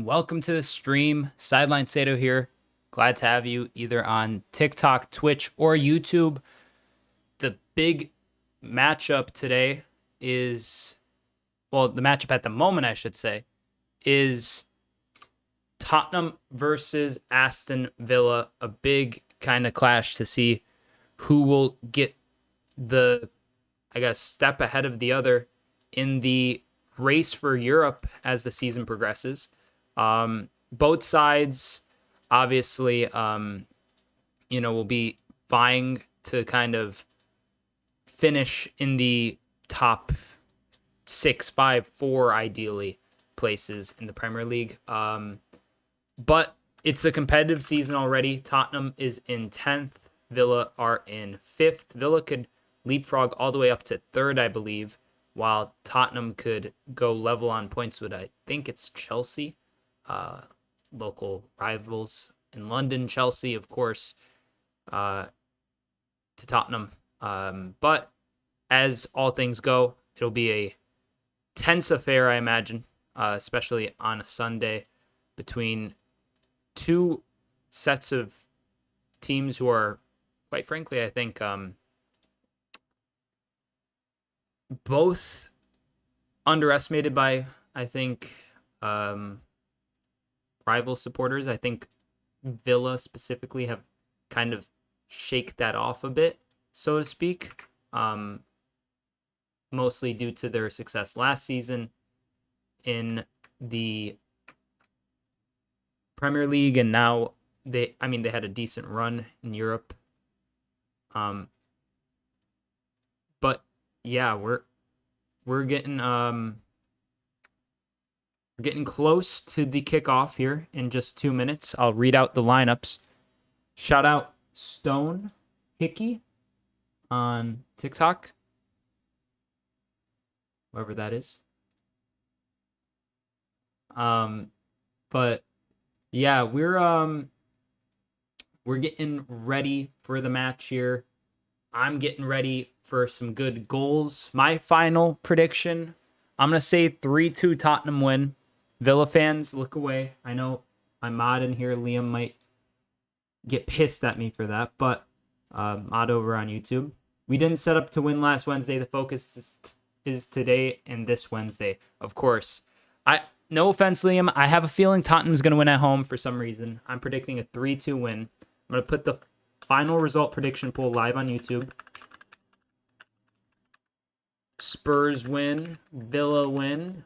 welcome to the stream. Sideline Sedo here. Glad to have you either on TikTok, Twitch, or YouTube. The big matchup today is, well, the matchup at the moment, I should say, is Tottenham versus Aston Villa. A big kind of clash to see who will get the, step ahead of the other in the race for Europe as the season progresses. Both sides, obviously, will be vying to kind of finish in the top 6, 5, 4, ideally, places in the Premier League. But it's a competitive season already. Tottenham is in 10th. Villa are in 5th. Villa could leapfrog all the way up to 3rd, I believe, while Tottenham could go level on points with, I think it's Chelsea, local rivals in London. Chelsea, of course, to Tottenham. But as all things go, it'll be a tense affair, I imagine, especially on a Sunday, between two sets of teams who are, quite frankly, I think, both underestimated by, rival supporters. I think Villa specifically have kind of shake that off a bit, so to speak, mostly due to their success last season in the Premier League, and now they had a decent run in Europe. But yeah, we're getting close to the kickoff here in just 2 minutes. I'll read out the lineups. Shout out Stone Hickey on TikTok, whoever that is. But yeah, we're getting ready for the match here. I'm getting ready for some good goals. My final prediction, I'm going to say 3-2 Tottenham win. Villa fans, look away. I know my mod in here, Liam, might get pissed at me for that, but mod over on YouTube. We didn't set up to win last Wednesday. The focus is today and this Wednesday, of course. No offense, Liam. I have a feeling Tottenham's going to win at home for some reason. I'm predicting a 3-2 win. I'm going to put the final result prediction poll live on YouTube. Spurs win, Villa win,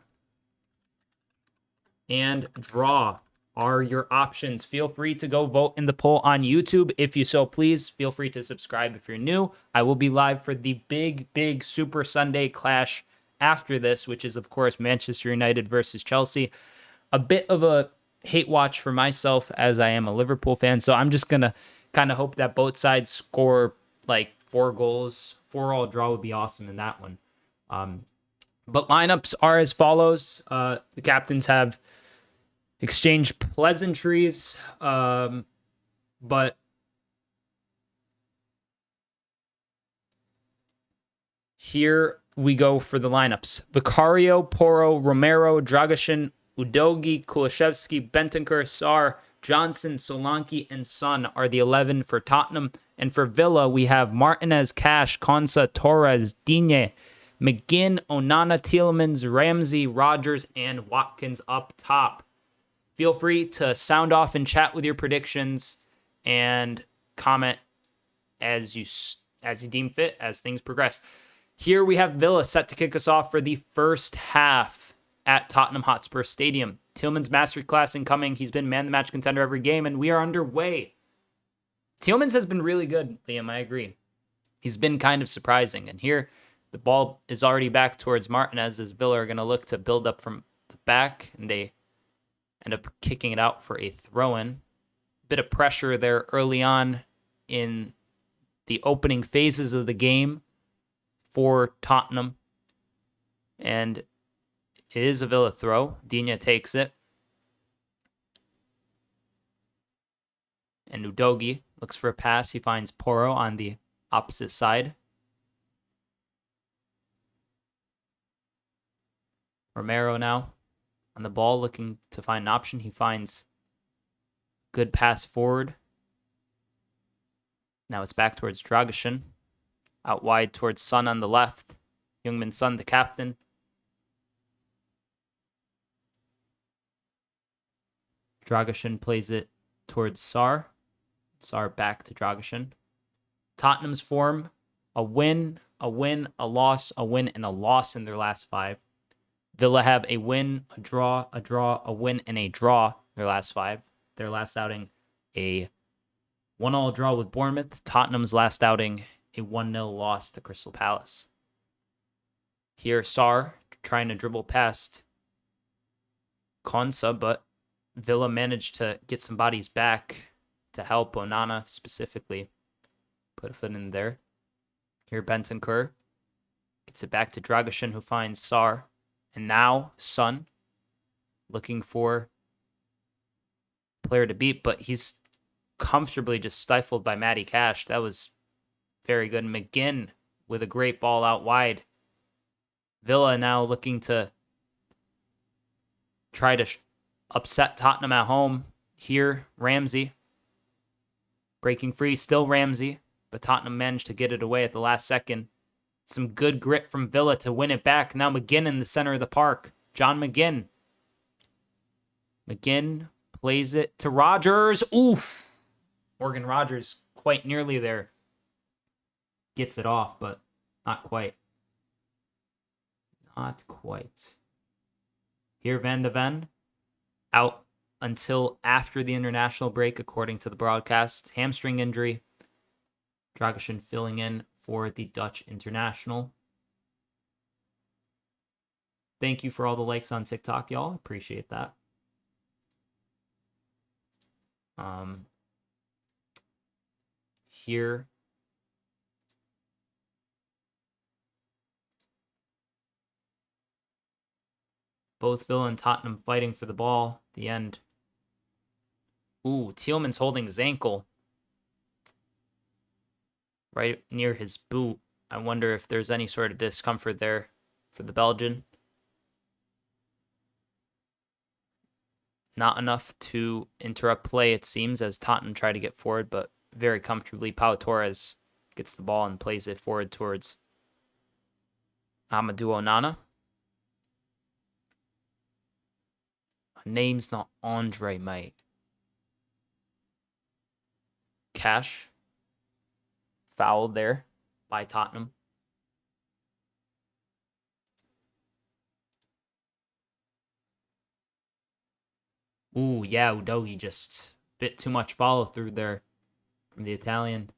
and draw are your options. Feel free to go vote in the poll on YouTube if you so please. Feel free to subscribe if you're new. I will be live for the big Super Sunday clash after this, which is, of course, Manchester United versus Chelsea. A bit of a hate watch for myself, as I am a Liverpool fan, so I'm just going to kind of hope that both sides score like 4 goals. 4-all draw would be awesome in that one. But lineups are as follows. The captains have exchanged pleasantries, but here we go for the lineups. Vicario, Porro, Romero, Dragashin, Udogi, Kulishevsky, Bentancur, Sarr, Johnson, Solanke, and Son are the 11 for Tottenham. And for Villa, we have Martinez, Cash, Konsa, Torres, Digne, McGinn, Onana, Tielemans, Ramsey, Rogers, and Watkins up top. Feel free to sound off and chat with your predictions and comment as you deem fit as things progress. Here we have Villa set to kick us off for the first half at Tottenham Hotspur Stadium. Tielemans' masterclass incoming. He's been man-of-the-match contender every game, and we are underway. Tielemans has been really good, Liam, I agree. He's been kind of surprising, and here the ball is already back towards Martinez as Villa are going to look to build up from the back, and they end up kicking it out for a throw-in. Bit of pressure there early on in the opening phases of the game for Tottenham. And it is a Villa throw. Digne takes it. And Udogi looks for a pass. He finds Porro on the opposite side. Romero now on the ball, looking to find an option. He finds good pass forward. Now it's back towards Dragusin. Out wide towards Son on the left. Heung-min Son, the captain. Dragusin plays it towards Sarr. Sarr back to Dragusin. Tottenham's form, a win, a win, a loss, a win, and a loss in their last 5. Villa have a win, a draw, a win, and a draw in their last 5. Their last outing, a 1-1 draw with Bournemouth. Tottenham's last outing, a 1-0 loss to Crystal Palace. Here, Sarr trying to dribble past Konsa, but Villa managed to get some bodies back to help Onana specifically. Put a foot in there. Here, Bentancur gets it back to Dragusin, who finds Sarr. And now, Son looking for a player to beat, but he's comfortably just stifled by Matty Cash. That was very good. McGinn with a great ball out wide. Villa now looking to try to upset Tottenham at home. Here, Ramsey breaking free. Still Ramsey, but Tottenham managed to get it away at the last second. Some good grit from Villa to win it back. Now McGinn in the center of the park. John McGinn. McGinn plays it to Rodgers. Oof. Morgan Rodgers quite nearly there. Gets it off, but not quite. Not quite. Here, Van de Ven. Out until after the international break, according to the broadcast. Hamstring injury. Dragusin filling in for the Dutch international. Thank you for all the likes on TikTok, y'all. Appreciate that. Here. Both Villa and Tottenham fighting for the ball. The end. Ooh, Tielemans holding his ankle. Right near his boot. I wonder if there's any sort of discomfort there for the Belgian. Not enough to interrupt play, it seems, as Tottenham try to get forward, but very comfortably, Pau Torres gets the ball and plays it forward towards Amadou Onana. Name's not Andre, mate. Cash. Fouled there by Tottenham. Ooh, yeah, Udogie just a bit too much follow through there from the Italian.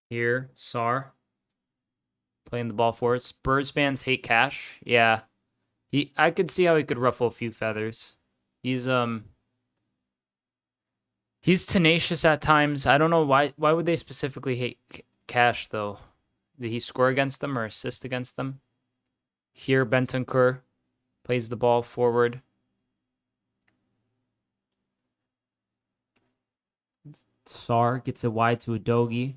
Here, Sarr playing the ball forward. Spurs fans hate Cash. Yeah, I could see how he could ruffle a few feathers. He's tenacious at times. I don't know why. Why would they specifically hate Cash though? Did he score against them or assist against them? Here, Bentancur plays the ball forward. Sarr gets it wide to Udogie.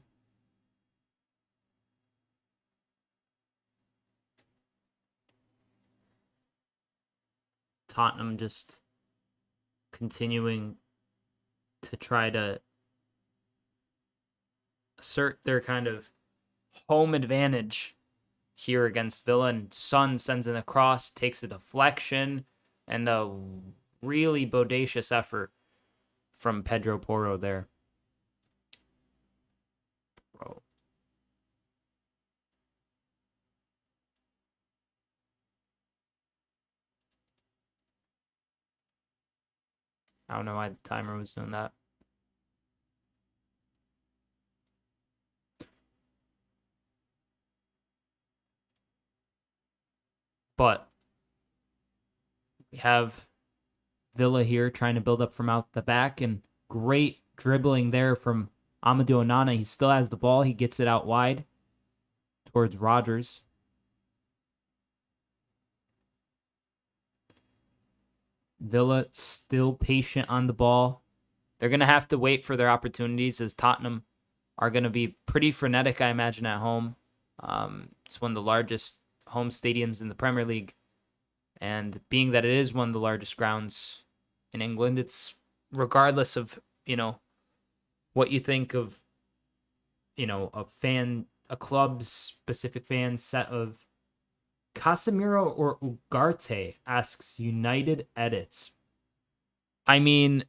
Tottenham just continuing to try to assert their kind of home advantage here against Villa. And Son sends in a cross, takes a deflection, and a really bodacious effort from Pedro Porro there. Bro. I don't know why the timer was doing that. But we have Villa here trying to build up from out the back, and great dribbling there from Amadou Onana. He still has the ball. He gets it out wide towards Rodgers. Villa still patient on the ball. They're going to have to wait for their opportunities, as Tottenham are going to be pretty frenetic, I imagine, at home. It's one of the largest home stadiums in the Premier League. And being that it is one of the largest grounds in England, it's regardless of, what you think of, a club's specific fan set of. Casemiro or Ugarte, asks United Edits. I mean,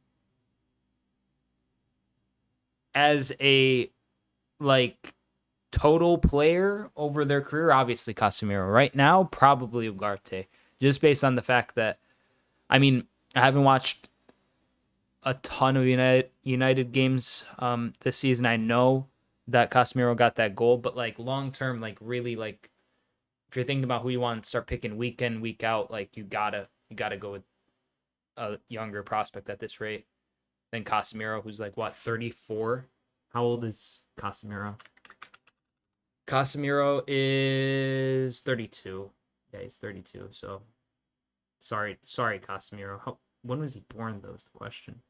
as a total player over their career, obviously Casemiro. Right now, probably Ugarte, just based on the fact that, I haven't watched a ton of United games this season. I know that Casemiro got that goal, but long term, really, if you're thinking about who you want to start picking week in, week out, you gotta go with a younger prospect at this rate than Casemiro, who's 34. How old is Casemiro? Casemiro is 32. Yeah, he's 32. So sorry, Casemiro. When was he born, though, is the question.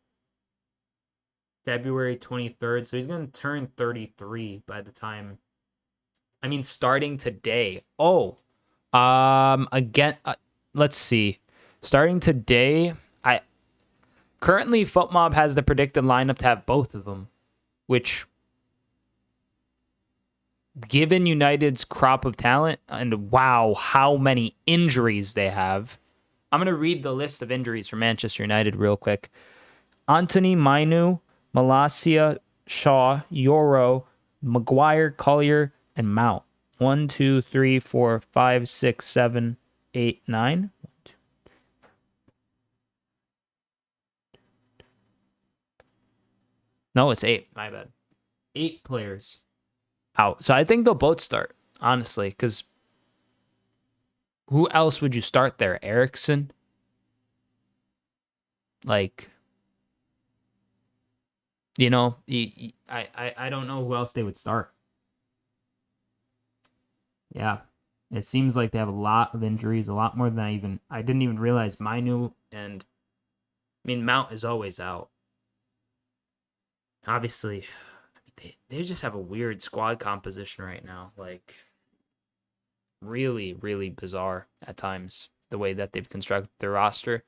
February 23rd. So he's going to turn 33 by the time. Starting today. Again, let's see. Starting today, currently FootMob has the predicted lineup to have both of them, which, given United's crop of talent and wow, how many injuries they have. I'm going to read the list of injuries for Manchester United real quick. Anthony, Mainu, Malacia, Shaw, Yoro, Maguire, Collier, and Mount. 1, 2, 3, 4, 5, 6, 7, 8, 9. No, it's 8. My bad. 8 players out. So I think they'll both start, honestly, because who else would you start there? Eriksson? I don't know who else they would start. Yeah, it seems like they have a lot of injuries, a lot more than I didn't even realize. Mainu and Mount is always out. Obviously, they just have a weird squad composition right now. Really, really bizarre at times, the way that they've constructed their roster.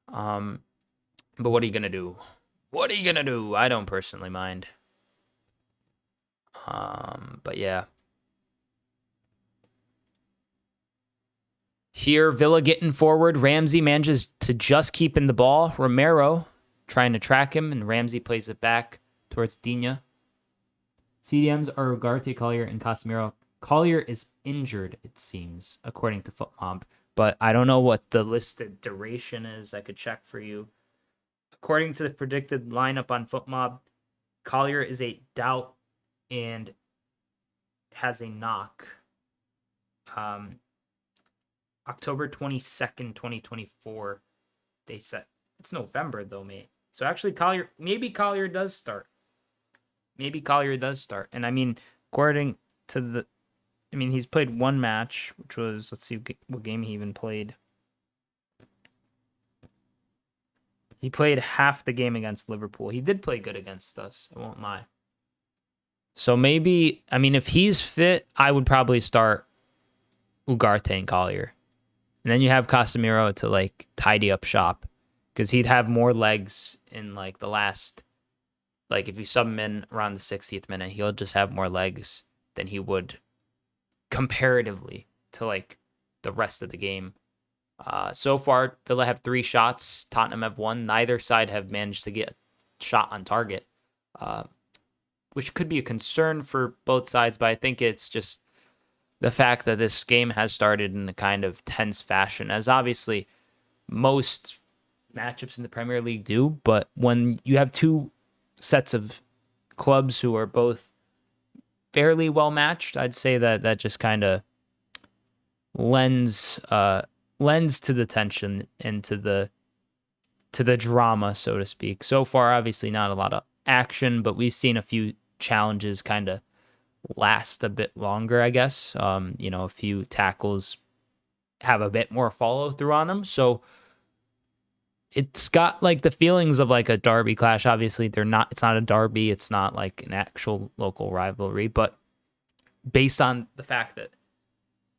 But what are you gonna do? I don't personally mind. But yeah. Here, Villa getting forward. Ramsey manages to just keep in the ball. Romero trying to track him, and Ramsey plays it back towards Digne. CDMs are Ugarte, Collier, and Casemiro. Collier is injured, it seems, according to FootMob, but I don't know what the listed duration is. I could check for you. According to the predicted lineup on FootMob, Collier is a doubt and has a knock. October 22nd, 2024. They said it's November though, mate. So actually maybe Collier does start. And according to he's played one match, which was, let's see what game he even played. He played half the game against Liverpool. He did play good against us, I won't lie. So maybe, if he's fit, I would probably start Ugarte and Collier. And then you have Casemiro to tidy up shop, because he'd have more legs in the last, if you sub him in around the 60th minute, he'll just have more legs than he would comparatively to the rest of the game. So far, Villa have 3 shots. Tottenham have 1. Neither side have managed to get a shot on target, which could be a concern for both sides. But I think it's just the fact that this game has started in a kind of tense fashion, as obviously most matchups in the Premier League do. But when you have two sets of clubs who are both fairly well matched, I'd say that just kind of lends to the tension and to the drama, so to speak. So far, obviously not a lot of action, but we've seen a few challenges kind of last a bit longer, I guess. A few tackles have a bit more follow through on them. So it's got like the feelings of like a derby clash. Obviously, it's not a derby. It's not like an actual local rivalry, but based on the fact that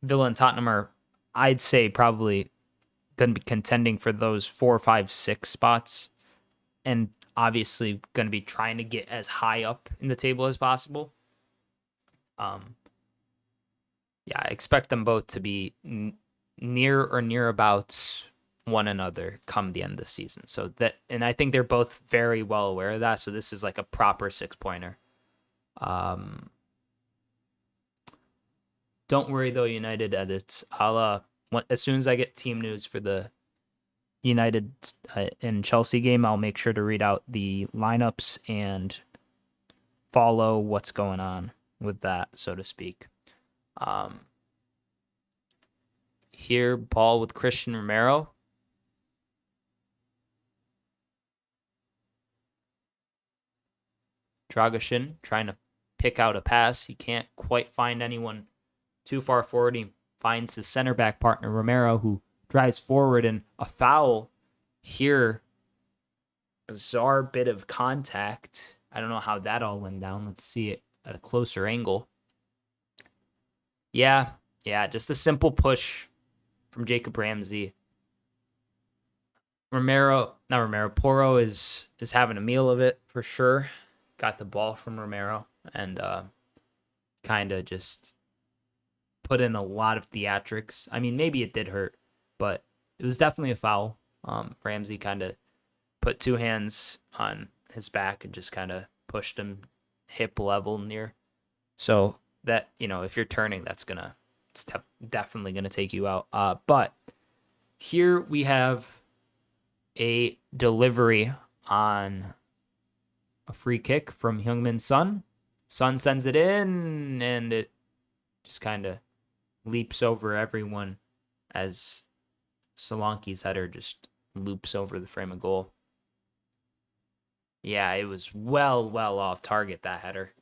Villa and Tottenham are, I'd say, probably going to be contending for those 4, 5, 6 spots, and obviously going to be trying to get as high up in the table as possible. I expect them both to be near or nearabouts one another come the end of the season. And I think they're both very well aware of that. So this is like a proper 6-pointer. Don't worry though, United edits. As soon as I get team news for the United and Chelsea game, I'll make sure to read out the lineups and follow what's going on with that, so to speak. Here, ball with Christian Romero. Dragashin trying to pick out a pass. He can't quite find anyone too far forward. He finds his center back partner, Romero, who drives forward, and a foul here. Bizarre bit of contact. I don't know how that all went down. Let's see it at a closer angle. Yeah, just a simple push from Jacob Ramsey. Porro is having a meal of it for sure. Got the ball from Romero and kind of just put in a lot of theatrics. I mean, maybe it did hurt, but it was definitely a foul. Ramsey kind of put two hands on his back and just kind of pushed him hip level near. So that, if you're turning, it's definitely going to take you out. But here we have a delivery on a free kick from Heung-min Son. Son sends it in, and it just kind of leaps over everyone as Solanke's header just loops over the frame of goal. Yeah, it was well off target, that header.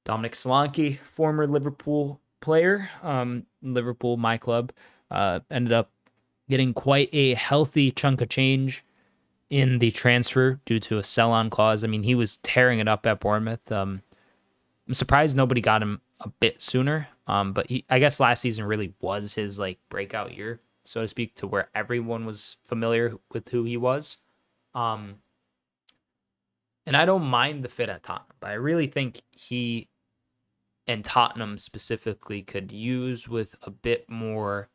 Dominic Solanke, former Liverpool player, Liverpool, my club, ended up getting quite a healthy chunk of change in the transfer due to a sell-on clause. I mean, he was tearing it up at Bournemouth. I'm surprised nobody got him a bit sooner. But I guess last season really was his like breakout year, so to speak, to where everyone was familiar with who he was. And I don't mind the fit at Tottenham, but I really think he and Tottenham specifically could use with a bit more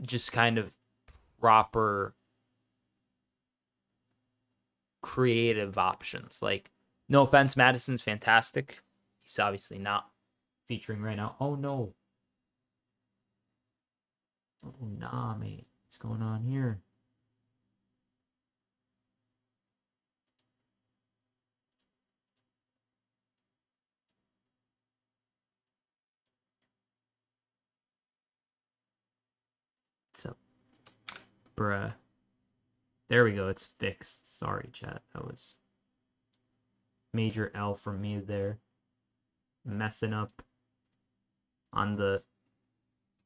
just kind of proper creative options. Like, no offense, Madison's fantastic. He's obviously not featuring right now. Oh no. Oh nah, mate. What's going on here? What's up? Bruh. There we go. It's fixed. Sorry, chat. That was major L from me there. Messing up on the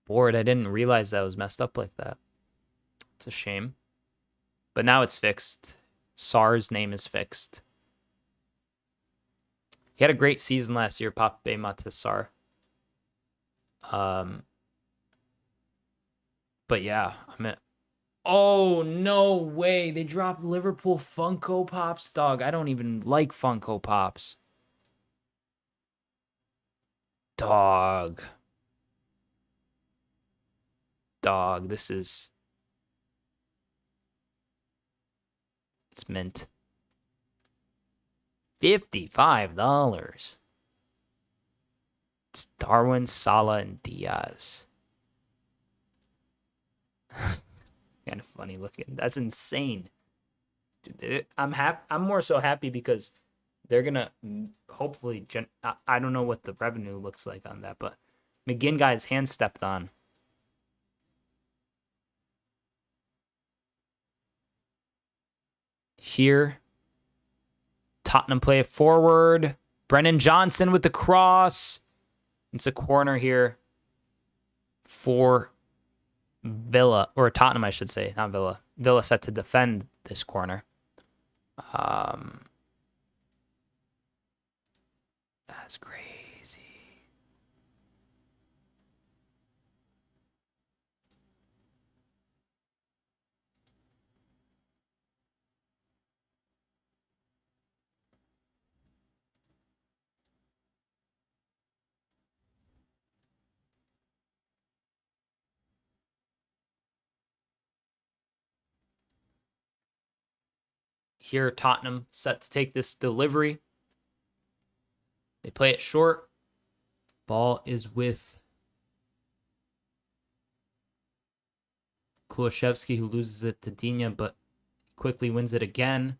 board. I didn't realize that was messed up like that. It's a shame. But now it's fixed. Sar's name is fixed. He had a great season last year, Pape Matar Sarr. But yeah, oh, no way. They dropped Liverpool Funko Pops, dog. I don't even like Funko Pops. Dog, this is... It's mint. $55. It's Darwin, Salah, and Diaz. kind of funny looking. That's insane. Dude, I'm happy. I'm more so happy because they're gonna hopefully. I don't know what the revenue looks like on that, but McGinn got his hand stepped on. Here, Tottenham play it forward. Brennan Johnson with the cross. It's a corner here for Villa, or Tottenham, I should say, not Villa. Villa set to defend this corner. That's crazy. Here, Tottenham set to take this delivery. They play it short. Ball is with Kulishevsky, who loses it to Digne, but quickly wins it again.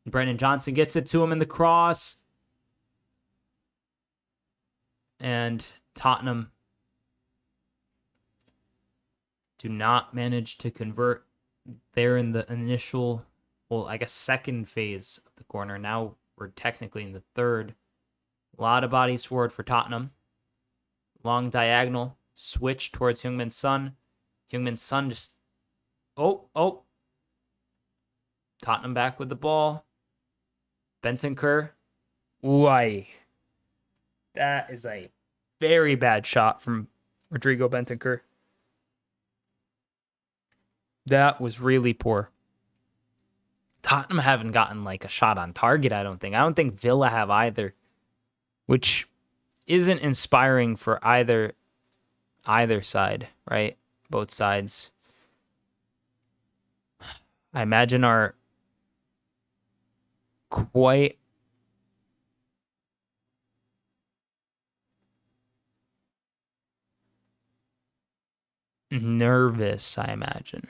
Brennan Johnson gets it to him in the cross. And Tottenham do not manage to convert. They're in the initial, well, I guess second phase of the corner. Now we're technically in the third. A lot of bodies forward for Tottenham. Long diagonal. Switch towards Heung-min Son. Heung-min Son just... Oh. Tottenham back with the ball. Bentancur. Ooh, that is a very bad shot from Rodrigo Bentancur. That was really poor. Tottenham haven't gotten like a shot on target, I don't think. I don't think Villa have either, which isn't inspiring for either side, right? Both sides, I imagine, are quite nervous, I imagine.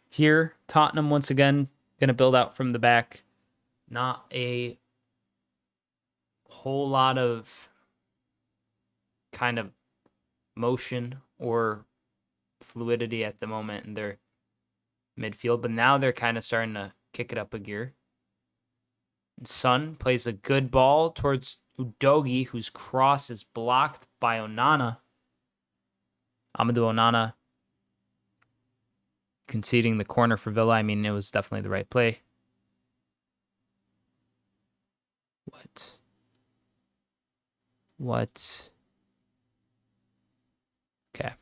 Here, Tottenham once again going to build out from the back. Not a whole lot of kind of motion or fluidity at the moment in their midfield, but now they're kind of starting to kick it up a gear. And Son plays a good ball towards Udogie, whose cross is blocked by Onana. Amadou Onana conceding the corner for Villa. I mean, it was definitely the right play. What? Okay.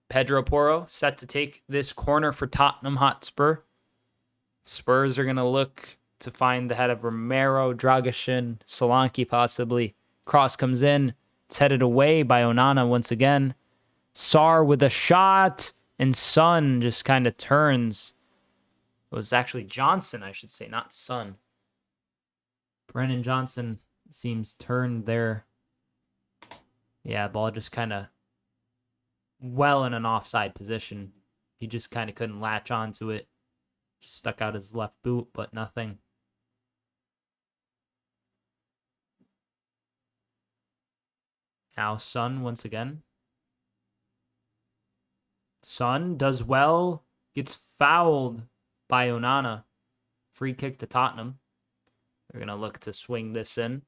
Pedro Porro set to take this corner for Tottenham Hotspur. Spurs are going to look to find the head of Romero, Dragashin, Solanke possibly. Cross comes in. It's headed away by Onana once again. Sarr with a shot, and Son just kind of turns. It was actually Johnson, I should say, not Son. Brennan Johnson seems turned there. Yeah, ball just kind of well in an offside position. He just kind of couldn't latch onto it. Just stuck out his left boot, but nothing. Now Son once again. Son does well. Gets fouled by Onana. Free kick to Tottenham. They're going to look to swing this in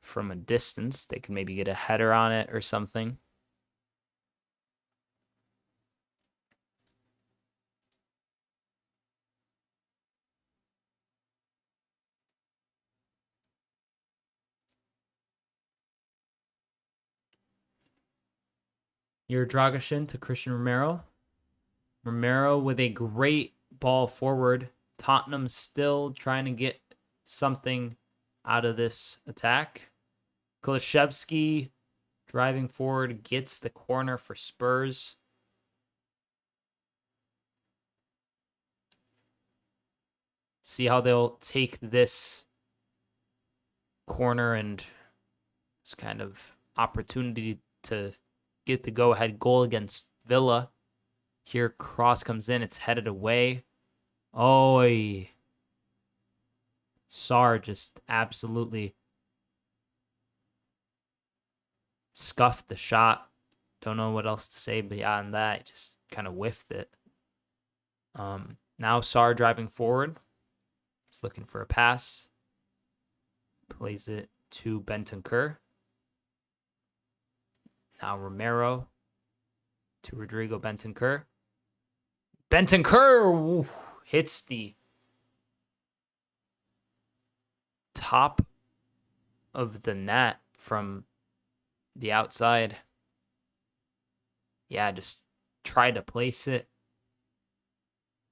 from a distance. They can maybe get a header on it or something. Your Dragashin to Christian Romero. Romero with a great ball forward. Tottenham still trying to get something out of this attack. Kulishevsky driving forward, gets the corner for Spurs. See how they'll take this corner and this kind of opportunity to get the go-ahead goal against Villa. Here, cross comes in. It's headed away. Oh, Sarr just absolutely scuffed the shot. Don't know what else to say beyond that. Just kind of whiffed it. Now Sarr driving forward. He's looking for a pass. Plays it to Bentancur. Now Romero to Rodrigo Bentancur. Bentancur hits the top of the net from the outside. Yeah, just tried to place it.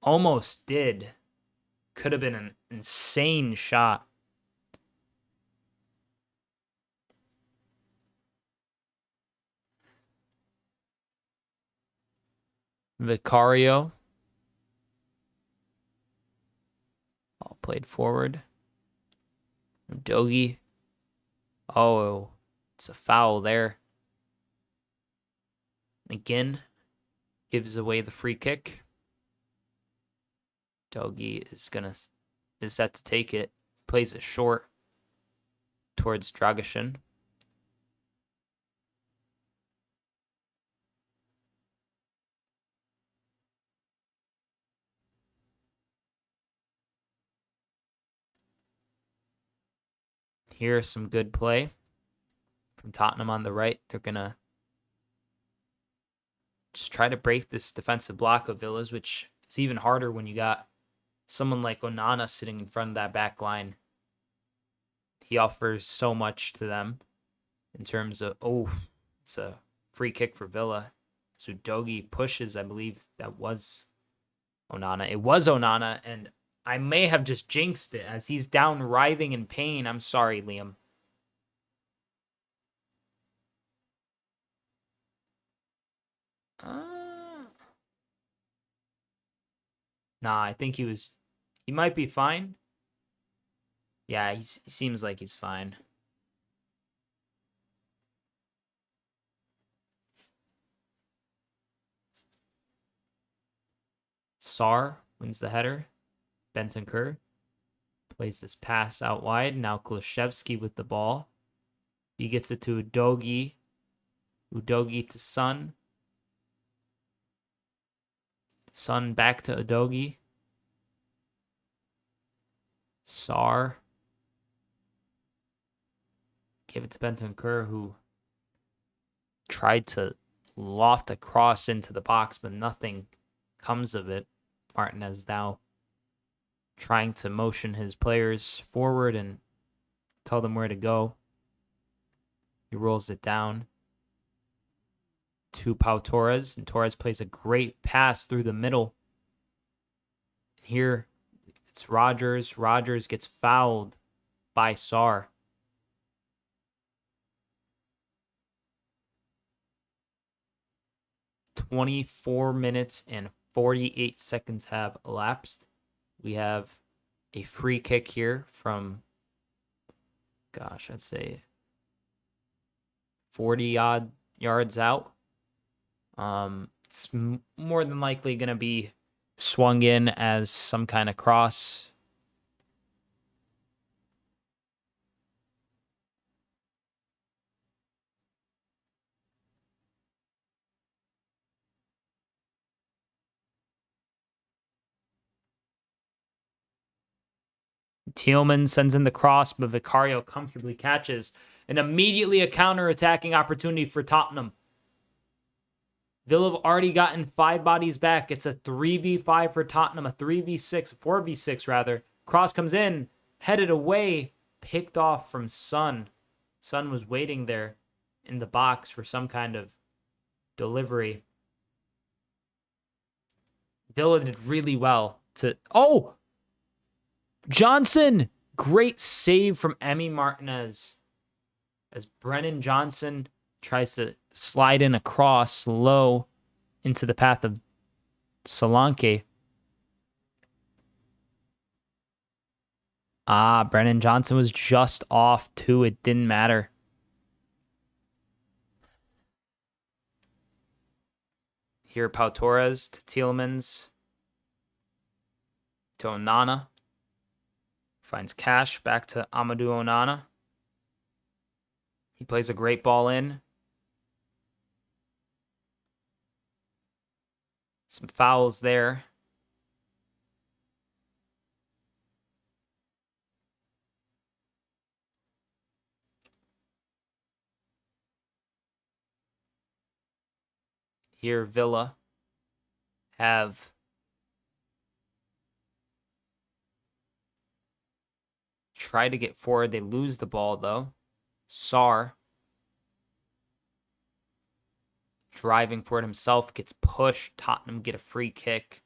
Almost did. Could have been an insane shot. Vicario. All played forward. Dogi. Oh, it's a foul there. Again, gives away the free kick. Dogi is set to take it. Plays it short towards Dragashin. Here's some good play from Tottenham on the right. They're going to just try to break this defensive block of Villa's, which is even harder when you got someone like Onana sitting in front of that back line. He offers so much to them in terms of, it's a free kick for Villa. So Dogi pushes, I believe that was Onana. It was Onana, and I may have just jinxed it as he's down writhing in pain. I'm sorry, Liam. Nah, I think he might be fine. Yeah, he seems like he's fine. Sarr wins the header. Bentancur plays this pass out wide. Now Kulishevsky with the ball. He gets it to Udogi. Udogi to Son. Son back to Udogi. Sarr. Give it to Bentancur, who tried to loft a cross into the box, but nothing comes of it. Martinez now trying to motion his players forward and tell them where to go. He rolls it down to Pau Torres, and Torres plays a great pass through the middle. Here, it's Rogers. Rogers gets fouled by Sarr. "24 minutes and 48 seconds have elapsed. We have a free kick here from, I'd say 40-odd yards out. It's more than likely going to be swung in as some kind of cross. Thielman sends in the cross, but Vicario comfortably catches. And immediately a counter-attacking opportunity for Tottenham. Villa have already gotten 5 bodies back. It's a 3v5 for Tottenham, a 3v6, 4v6 rather. Cross comes in, headed away, picked off from Son. Son was waiting there in the box for some kind of delivery. Villa did really well to... Oh! Johnson! Great save from Emi Martinez. As Brennan Johnson tries to slide in across low into the path of Solanke. Brennan Johnson was just off too. It didn't matter. Here, Pau Torres to Tielemans. To Onana. Finds Cash back to Amadou Onana. He plays a great ball in. Some fouls there. Here, Villa have tried to get forward. They lose the ball, though. Sarr driving for it himself, gets pushed. Tottenham get a free kick.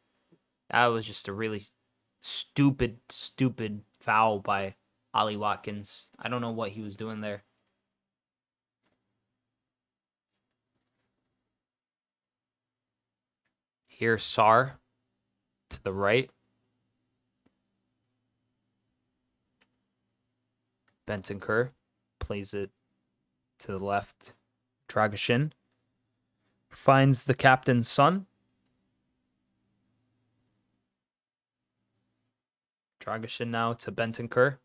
That was just a really stupid foul by Ollie Watkins. I don't know what he was doing there. Here, Sarr to the right. Bentancur plays it to the left. Dragashin finds the captain's son. Dragashin now to Bentancur.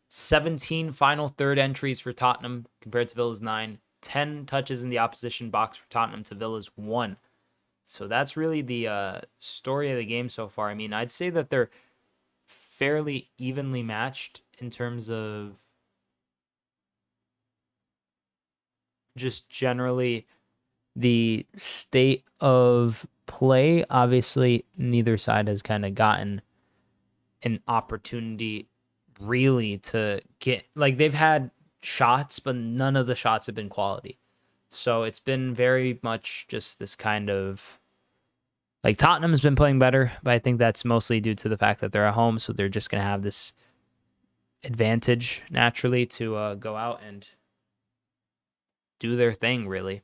17 final third entries for Tottenham compared to Villa's 9. 10 touches in the opposition box for Tottenham to Villa's 1. So that's really the story of the game so far. I mean, I'd say that they're fairly evenly matched in terms of just generally the state of play. Obviously, neither side has kind of gotten an opportunity really to get, like, they've had shots, but none of the shots have been quality. So it's been very much just this kind of, like, Tottenham's been playing better, but I think that's mostly due to the fact that they're at home, so they're just going to have this advantage naturally to go out and do their thing, really.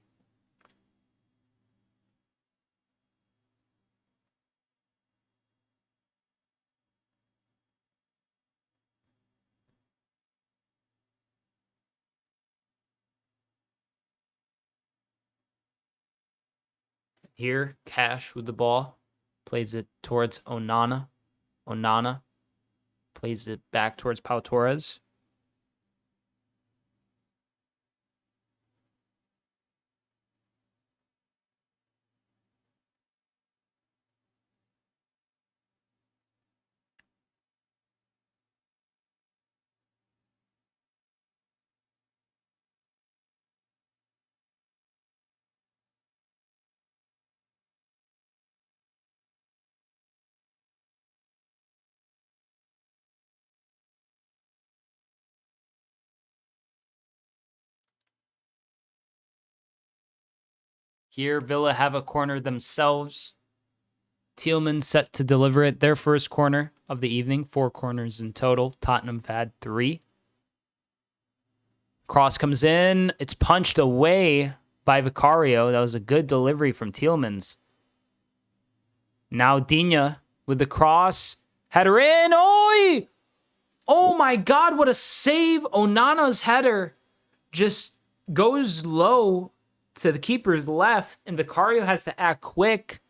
Here, Cash with the ball. Plays it towards Onana. Onana plays it back towards Pau Torres. Here, Villa have a corner themselves. Tielemans set to deliver it. Their first corner of the evening. 4 corners in total. Tottenham have had 3. Cross comes in. It's punched away by Vicario. That was a good delivery from Tielemans. Now Digne with the cross. Header in. Oi! Oh my God, what a save. Onana's header just goes low to the keeper's left, and Vicario has to act quick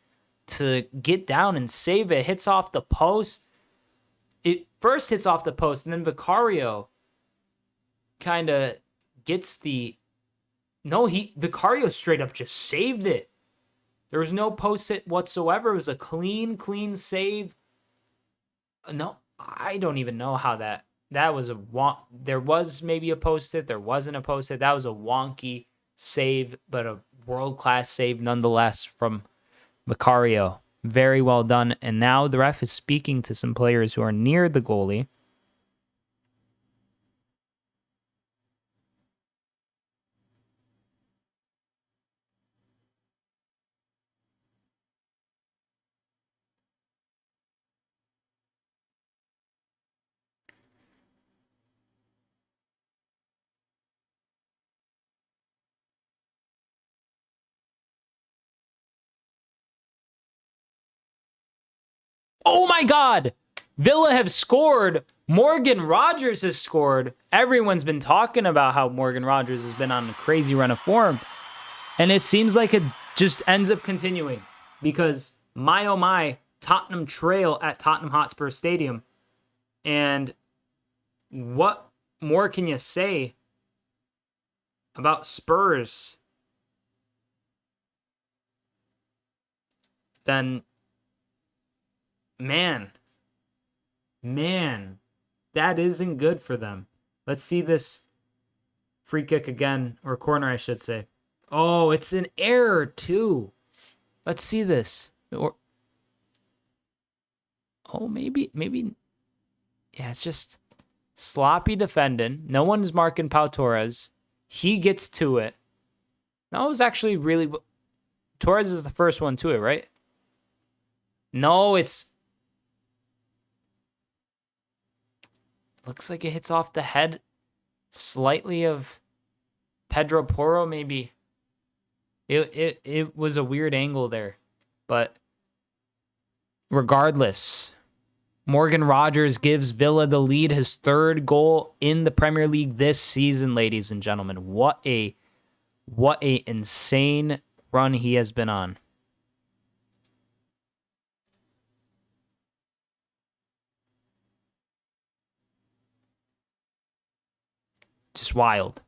to get down and save it. Hits off the post. It first hits off the post, and then Vicario kind of gets the... No, Vicario straight up just saved it. There was no post hit whatsoever. It was a clean save. No, I don't even know how that was there was maybe a post hit. There wasn't a post hit. That was a wonky save, but a world-class save nonetheless from Vicario. Very well done. And now the ref is speaking to some players who are near the goalie. Oh my God. Villa have scored. Morgan Rogers has scored. Everyone's been talking about how Morgan Rogers has been on a crazy run of form. And it seems like it just ends up continuing because my oh my, Tottenham trail at Tottenham Hotspur Stadium. And what more can you say about Spurs than, man, that isn't good for them. Let's see this free kick again, or corner, I should say. Oh, it's an error too. Let's see this. Or maybe, yeah, it's just sloppy defending. No one's marking Pau Torres. He gets to it. That was actually really... Torres is the first one to it, right? No, it's... Looks like it hits off the head slightly of Pedro Porro, maybe. It was a weird angle there. But regardless, Morgan Rogers gives Villa the lead, his third goal in the Premier League this season, ladies and gentlemen. What a insane run he has been on. Just wild.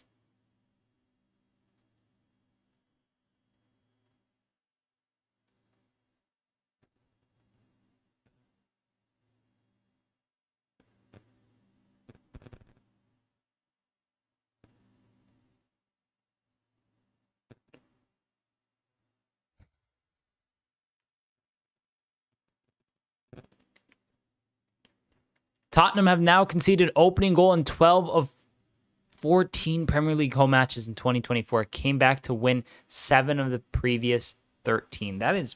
Tottenham have now conceded opening goal in 12 of 14 Premier League home matches in 2024. Came back to win 7 of the previous 13. That is...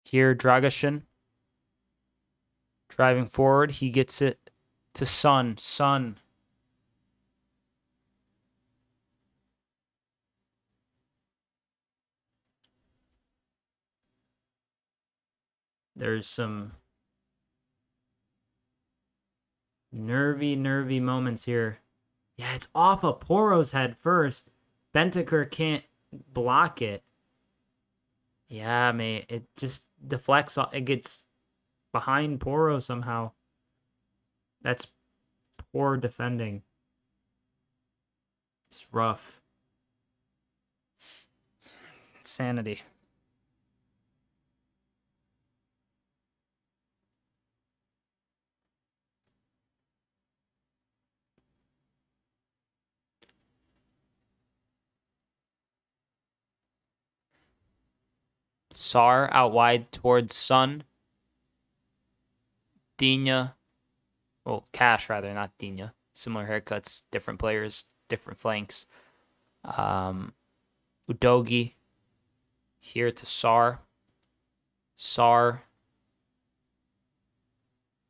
Here, Dragashin driving forward. He gets it to Son. Son. There's some nervy moments here. Yeah, it's off of Porro's head first. Bentancur can't block it. Yeah, mate. It just deflects. It gets behind Porro somehow. That's poor defending. It's rough. Insanity. Sar out wide towards Son. Dina. Well, Cash rather, not Dina. Similar haircuts, different players, different flanks. Udogi here to Sar. Sar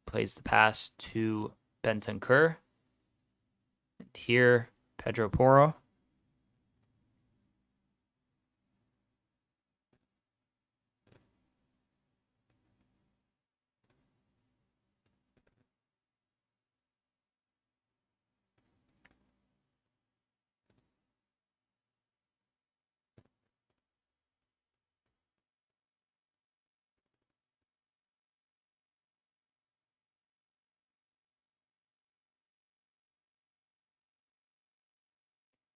plays the pass to Bentancur. And here, Pedro Porro.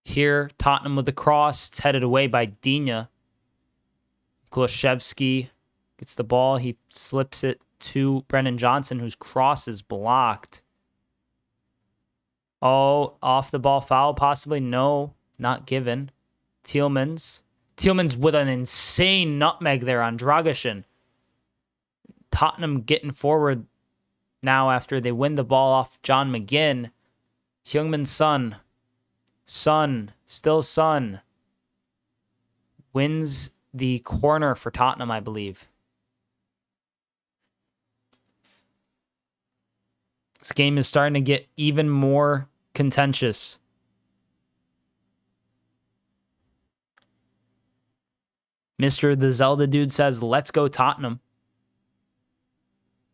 Here, Tottenham with the cross. It's headed away by Digne. Kulaszewski gets the ball. He slips it to Brennan Johnson, whose cross is blocked. Oh, off the ball foul, possibly. No, not given. Tielemans with an insane nutmeg there on Dragusin. Tottenham getting forward now after they win the ball off John McGinn. Heung-min Son, still Son, wins the corner for Tottenham, I believe. This game is starting to get even more contentious. Mr. The Zelda Dude says, let's go Tottenham.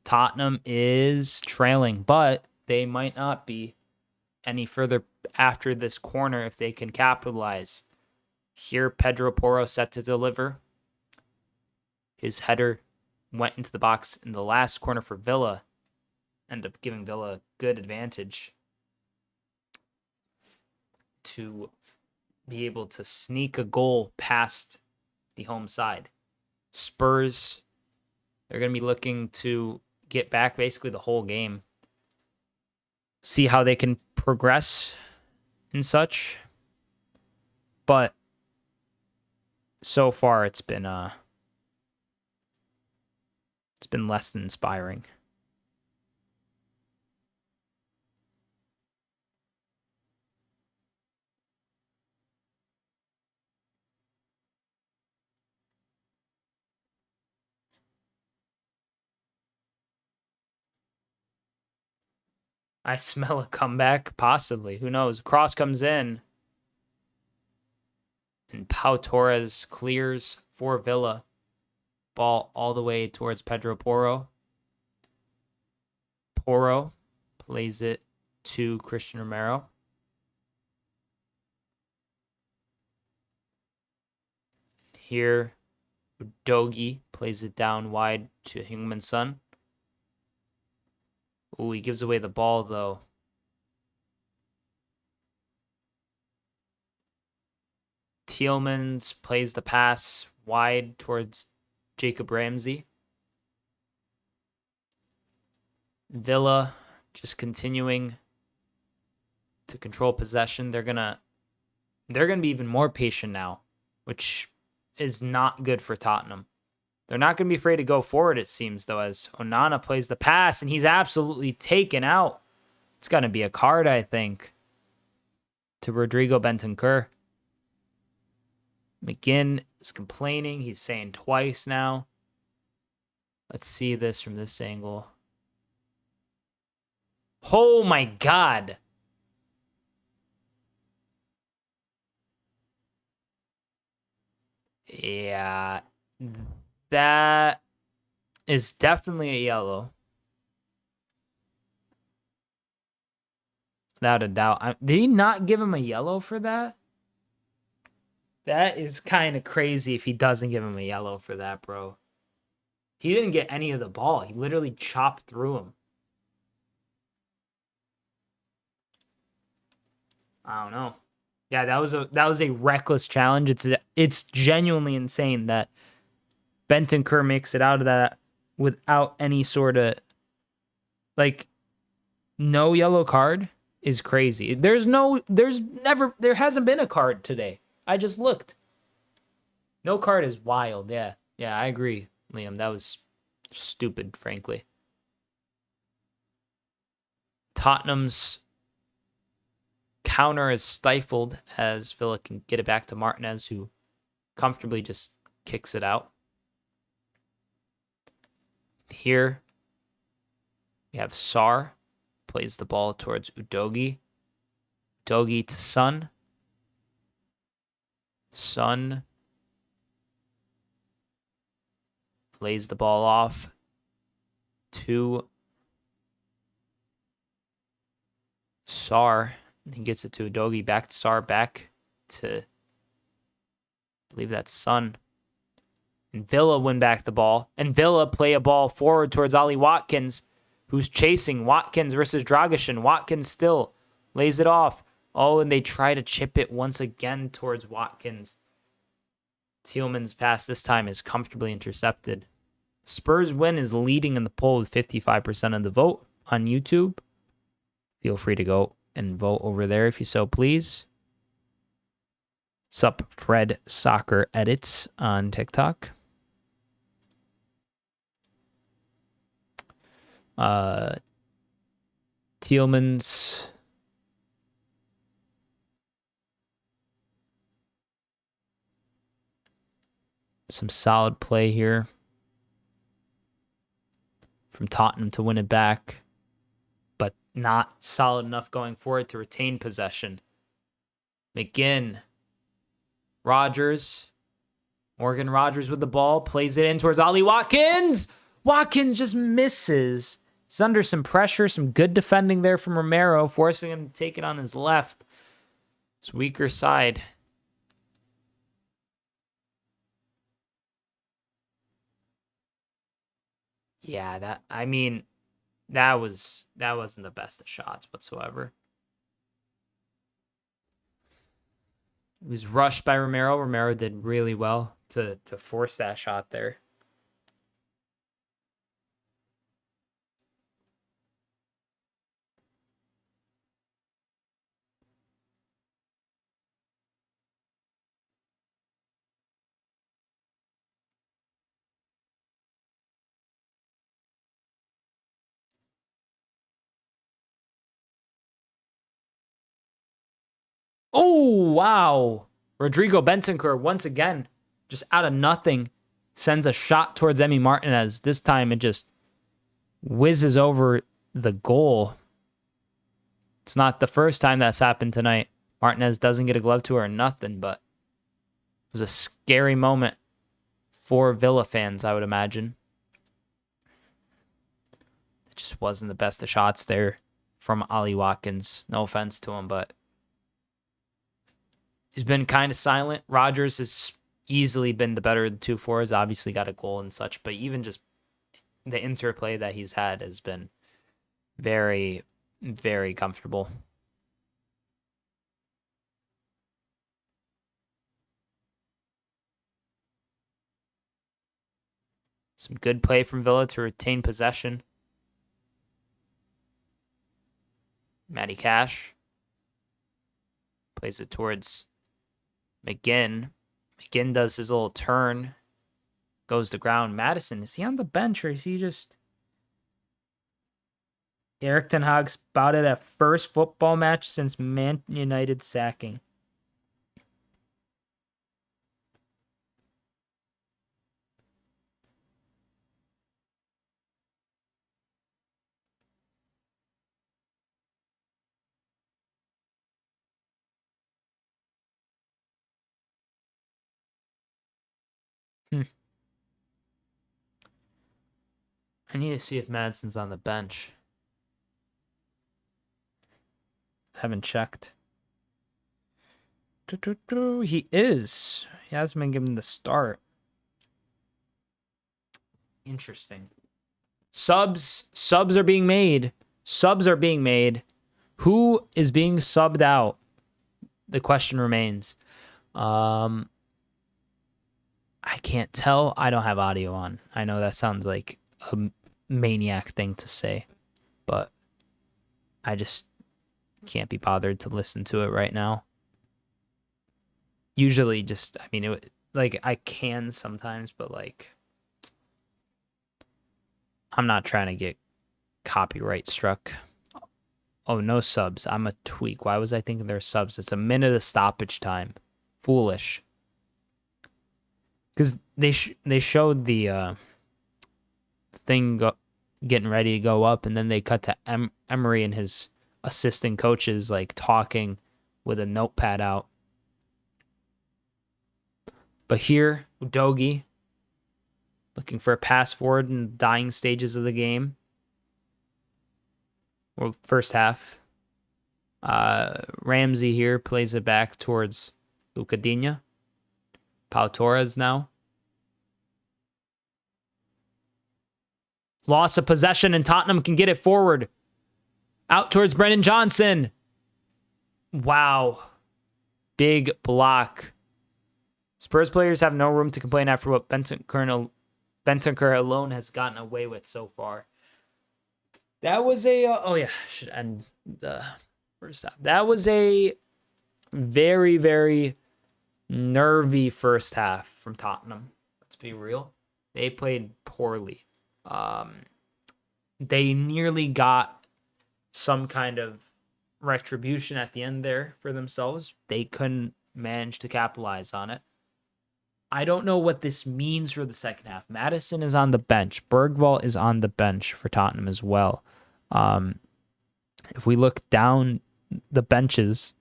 Tottenham is trailing, but they might not be any further after this corner if they can capitalize. Here, Pedro Porro set to deliver. His header went into the box in the last corner for Villa. Ended up giving Villa a good advantage to be able to sneak a goal past the home side. Spurs, they're going to be looking to get back basically the whole game. See how they can progress and such. But so far it's been less than inspiring. I smell a comeback, possibly. Who knows? Cross comes in. And Pau Torres clears for Villa. Ball all the way towards Pedro Porro. Porro plays it to Christian Romero. Here, Udogie plays it down wide to Heung-min Son. Ooh, he gives away the ball, though. Tielemans plays the pass wide towards Jacob Ramsey. Villa just continuing to control possession. They're gonna be even more patient now, which is not good for Tottenham. They're not going to be afraid to go forward, it seems, though, as Onana plays the pass, and he's absolutely taken out. It's going to be a card, I think, to Rodrigo Bentancur. McGinn is complaining. He's saying twice now. Let's see this from this angle. Oh, my God. Yeah. That is definitely a yellow. Without a doubt. Did he not give him a yellow for that? That is kind of crazy if he doesn't give him a yellow for that, bro. He didn't get any of the ball. He literally chopped through him. I don't know. Yeah, that was a reckless challenge. It's genuinely insane that Bentancur makes it out of that without any sort of, like, no yellow card is crazy. There hasn't been a card today. I just looked. No card is wild. Yeah, I agree, Liam. That was stupid, frankly. Tottenham's counter is stifled as Villa can get it back to Martinez, who comfortably just kicks it out. Here, we have Sarr, plays the ball towards Udogie. Udogie to Son. Son lays the ball off to Sarr. He gets it to Udogie, back to Sarr, back to, I believe that's Son. And Villa win back the ball. And Villa play a ball forward towards Ollie Watkins, who's chasing Watkins versus Dragusin. Watkins still lays it off. Oh, and they try to chip it once again towards Watkins. Tielemans' pass this time is comfortably intercepted. Spurs win is leading in the poll with 55% of the vote on YouTube. Feel free to go and vote over there if you so please. Sup Fred Soccer Edits on TikTok. Tielemans. Some solid play here from Tottenham to win it back, but not solid enough going forward to retain possession. McGinn. Rodgers. Morgan Rodgers with the ball. Plays it in towards Ollie Watkins. Watkins just misses. He's under some pressure. Some good defending there from Romero, forcing him to take it on his left. His weaker side. Yeah, that wasn't the best of shots whatsoever. It was rushed by Romero. Romero did really well to force that shot there. Oh, wow. Rodrigo Bentancur once again, just out of nothing, sends a shot towards Emi Martinez. This time it just whizzes over the goal. It's not the first time that's happened tonight. Martinez doesn't get a glove to her or nothing, but it was a scary moment for Villa fans, I would imagine. It just wasn't the best of shots there from Ollie Watkins. No offense to him, but he's been kind of silent. Rodgers has easily been the better of the two forwards. Obviously got a goal and such, but even just the interplay that he's had has been very, very comfortable. Some good play from Villa to retain possession. Matty Cash plays it towards McGinn. McGinn does his little turn, goes to ground. Madison, is he on the bench or is he just... Erik ten Hag spotted at first football match since Man United sacking. I need to see if Madison's on the bench. Haven't checked. He is. He hasn't been given the start. Interesting. Subs are being made. Subs are being made. Who is being subbed out? The question remains. I can't tell. I don't have audio on. I know that sounds like a maniac thing to say, but I just can't be bothered to listen to it right now. Usually just, I mean, I can sometimes, but I'm not trying to get copyright struck. Oh, no subs. I'm a tweak. Why was I thinking there are subs? It's a minute of stoppage time. Foolish. Because they showed the thing getting ready to go up, and then they cut to Emery and his assistant coaches talking with a notepad out. But here, Udogie looking for a pass forward in the dying stages of the game. Well, first half. Ramsey here plays it back towards Lucadinha. Pau Torres now. Loss of possession, and Tottenham can get it forward. Out towards Brennan Johnson. Wow. Big block. Spurs players have no room to complain after what Bentancur alone has gotten away with so far. That was a should end the first half. That was a very, very nervy first half from Tottenham. Let's be real. They played poorly. They nearly got some kind of retribution at the end there for themselves. They couldn't manage to capitalize on it. I don't know what this means for the second half. Maddison is on the bench. Bergvall is on the bench for Tottenham as well. If we look down the benches,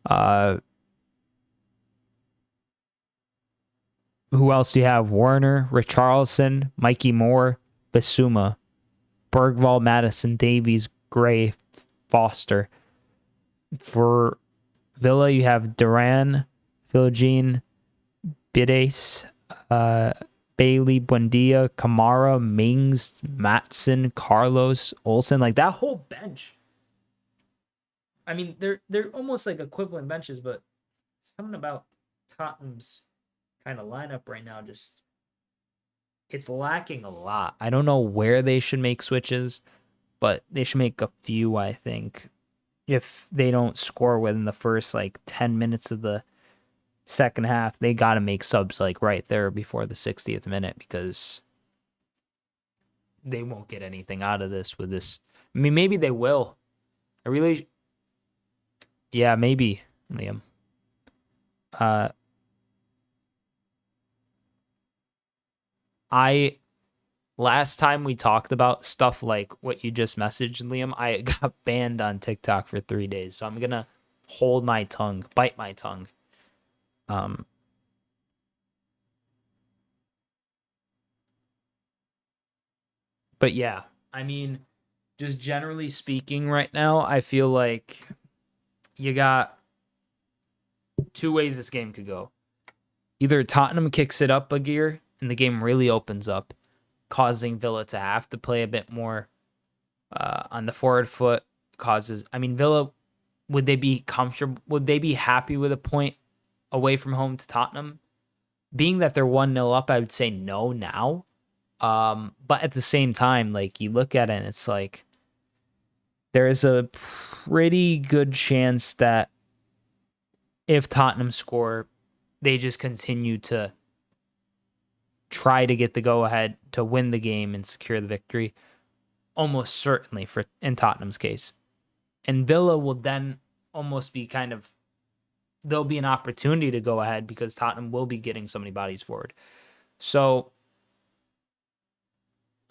who else do you have? Warner, Richarlison, Mikey Moore, Bissouma, Bergvall, Maddison, Davies, Gray, Foster. For Villa, you have Duran, Philogene, Bides, Bailey, Buendia, Kamara, Mings, Matson, Carlos, Olsen. Like that whole bench. I mean, they're almost like equivalent benches, but something about Tottenham's kind of lineup right now just it's lacking a lot. I don't know where they should make switches, but they should make a few, I think. If they don't score within the first like 10 minutes of the second half, they got to make subs like right there before the 60th minute because they won't get anything out of this with this. I mean, maybe they will. Yeah, maybe, Liam. Last time we talked about stuff like what you just messaged, Liam, I got banned on TikTok for 3 days. So I'm going to hold my tongue, bite my tongue. But yeah, I mean, just generally speaking right now, I feel like you got two ways this game could go. Either Tottenham kicks it up a gear and the game really opens up, causing Villa to have to play a bit more on the forward foot. Villa, would they be comfortable? Would they be happy with a point away from home to Tottenham? Being that they're 1-0 up, I would say no now. But at the same time, like you look at it and it's like there is a pretty good chance that if Tottenham score, they just continue to try to get the go-ahead to win the game and secure the victory, almost certainly in Tottenham's case. And Villa will then almost be there'll be an opportunity to go ahead because Tottenham will be getting so many bodies forward. So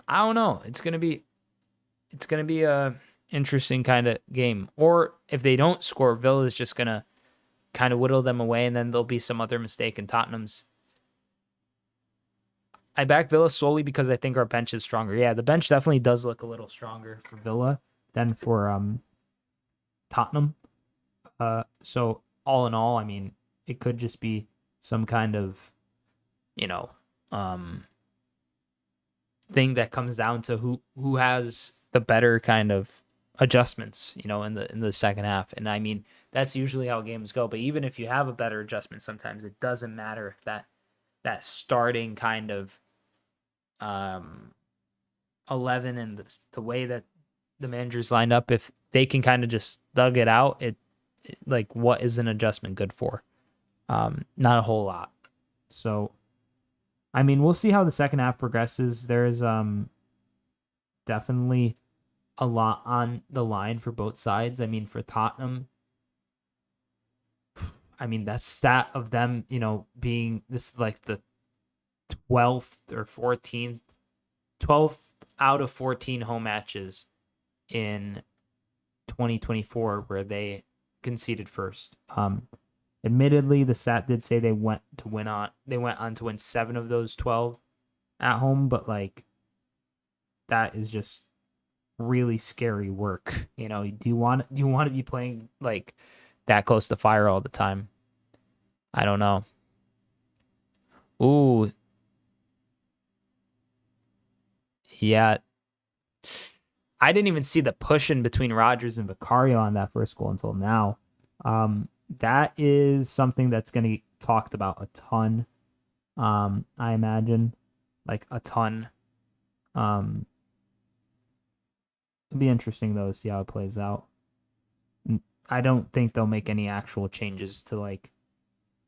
I don't know. It's gonna be a interesting kind of game. Or if they don't score, Villa is just gonna kind of whittle them away, and then there'll be some other mistake in Tottenham's. I back Villa solely because I think our bench is stronger. Yeah, the bench definitely does look a little stronger for Villa than for Tottenham. So all in all, I mean, it could just be some kind of, thing that comes down to who has the better kind of adjustments, in the second half. And I mean, that's usually how games go. But even if you have a better adjustment, sometimes it doesn't matter if that starting kind of 11 and the way that the managers lined up, if they can kind of just thug it out, it like what is an adjustment good for? Not a whole lot. So, I mean, we'll see how the second half progresses. There's definitely a lot on the line for both sides. I mean, for Tottenham, that stat of them, being this like the 12th or 14th, 12th out of 14 home matches in 2024 where they conceded first. Admittedly, the stat did say they went on to win 7 of those 12 at home, but like that is just really scary work. Do you want to be playing like that close to fire all the time? I don't know. Ooh. Yeah. I didn't even see the pushing between Rodgers and Vicario on that first goal until now. That is something that's going to be talked about a ton. I imagine, like a ton. Um, It'll be interesting though to see how it plays out. I don't think they'll make any actual changes to like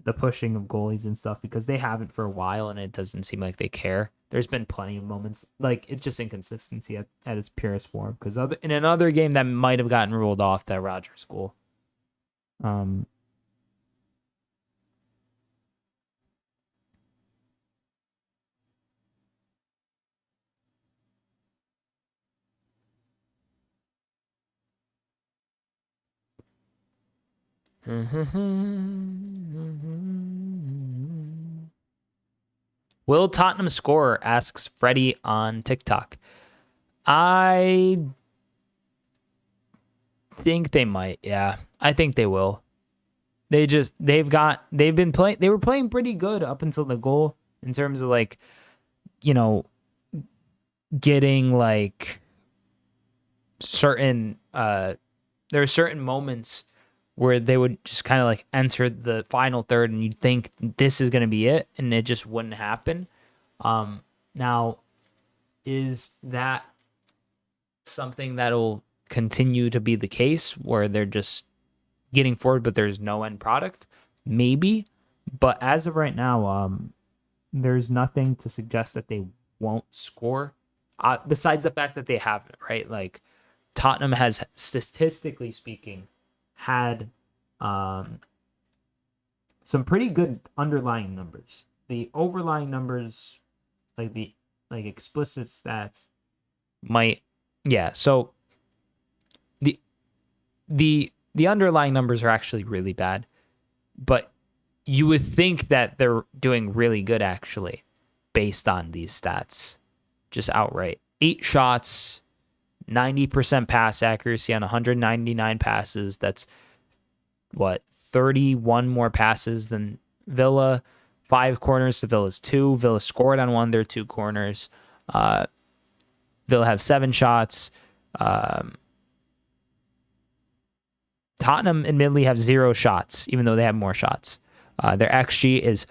the pushing of goalies and stuff because they haven't for a while and it doesn't seem like they care. There's been plenty of moments like it's just inconsistency at its purest form. Because in another game that might have gotten ruled off, that Rogers goal. Um, Will Tottenham score? Asks Freddie on TikTok. I think they might. Yeah, I think they will. They were playing pretty good up until the goal in terms of like, you know, getting like certain there are certain moments where they would just kind of like enter the final third and you'd think this is going to be it and it just wouldn't happen. Now, is that something that'll continue to be the case where they're just getting forward but there's no end product? Maybe, but as of right now, there's nothing to suggest that they won't score. Besides the fact that they haven't, right? Like Tottenham has, statistically speaking, had some pretty good underlying numbers. The overlying numbers, like the explicit stats, might, yeah. So the underlying numbers are actually really bad, but you would think that they're doing really good actually, based on these stats, just outright. 8 shots, 90% pass accuracy on 199 passes. That's what, 31 more passes than Villa. 5 corners to Villa's 2. Villa scored on one of their 2 corners. Villa have 7 shots. Tottenham admittedly have 0 shots, even though they have more shots. Their XG is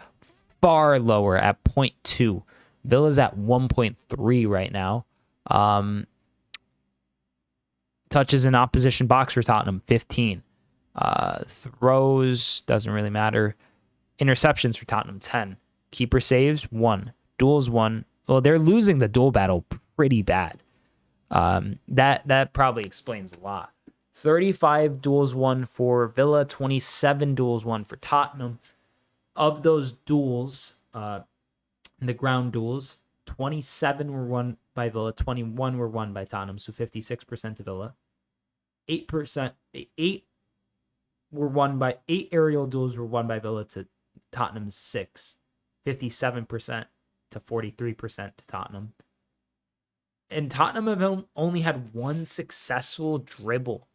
far lower at 0.2. Villa's at 1.3 right now. Touches in opposition box for Tottenham, 15. Throws, doesn't really matter. Interceptions for Tottenham, 10. Keeper saves, 1. Duels, 1. Well, they're losing the duel battle pretty bad. That probably explains a lot. 35 duels won for Villa, 27 duels won for Tottenham. Of those duels, the ground duels, 27 were won by Villa, 21 were won by Tottenham, so 56% to Villa. 8 aerial duels were won by Villa to Tottenham's 6. 57% to 43% to Tottenham. And Tottenham have only had 1 successful dribble,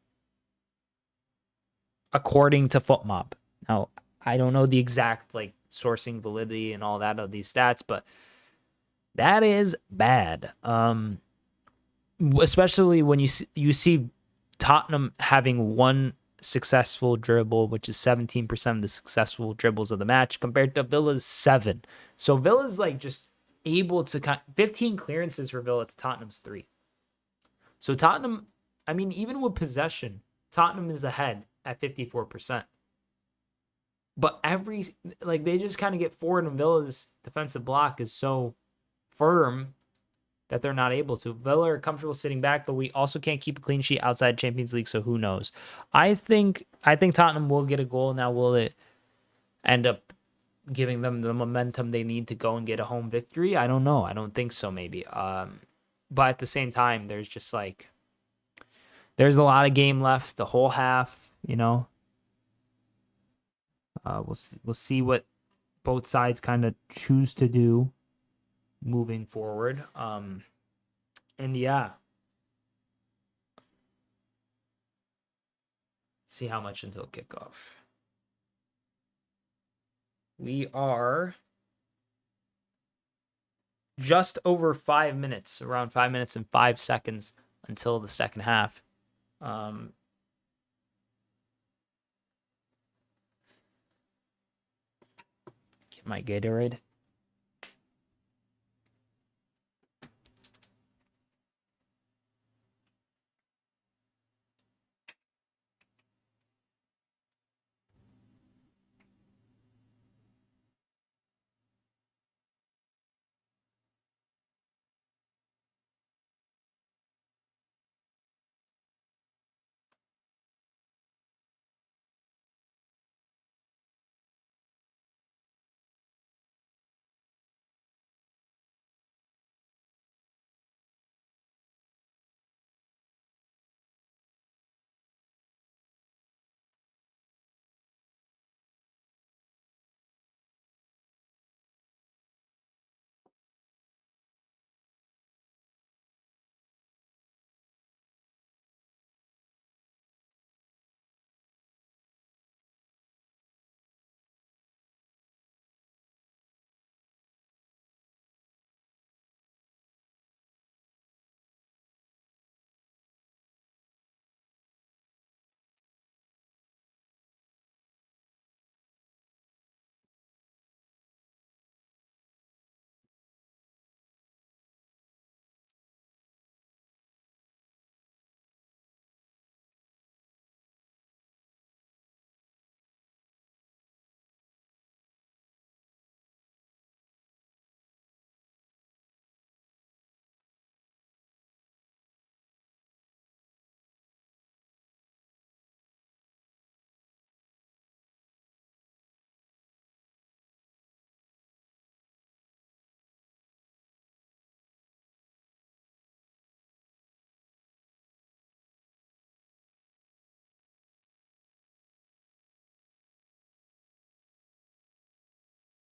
according to FootMob. Now, I don't know the exact like sourcing validity and all that of these stats, but that is bad. Especially when you see Tottenham having 1 successful dribble, which is 17% of the successful dribbles of the match, compared to Villa's 7. So Villa's like just able to 15 clearances for Villa to Tottenham's 3. So Tottenham, I mean, even with possession, Tottenham is ahead at 54%. But they just kind of get forward, and Villa's defensive block is so firm that they're not able to. Villa are comfortable sitting back, but we also can't keep a clean sheet outside Champions League, so who knows? I think Tottenham will get a goal. Now, will it end up giving them the momentum they need to go and get a home victory? I don't know. I don't think so, maybe. But at the same time, there's just like, there's a lot of game left, the whole half, you know. We'll see what both sides kind of choose to do moving forward. And yeah, see how much until kickoff. We are just over 5 minutes, around 5 minutes and 5 seconds until the second half. my Gatorade.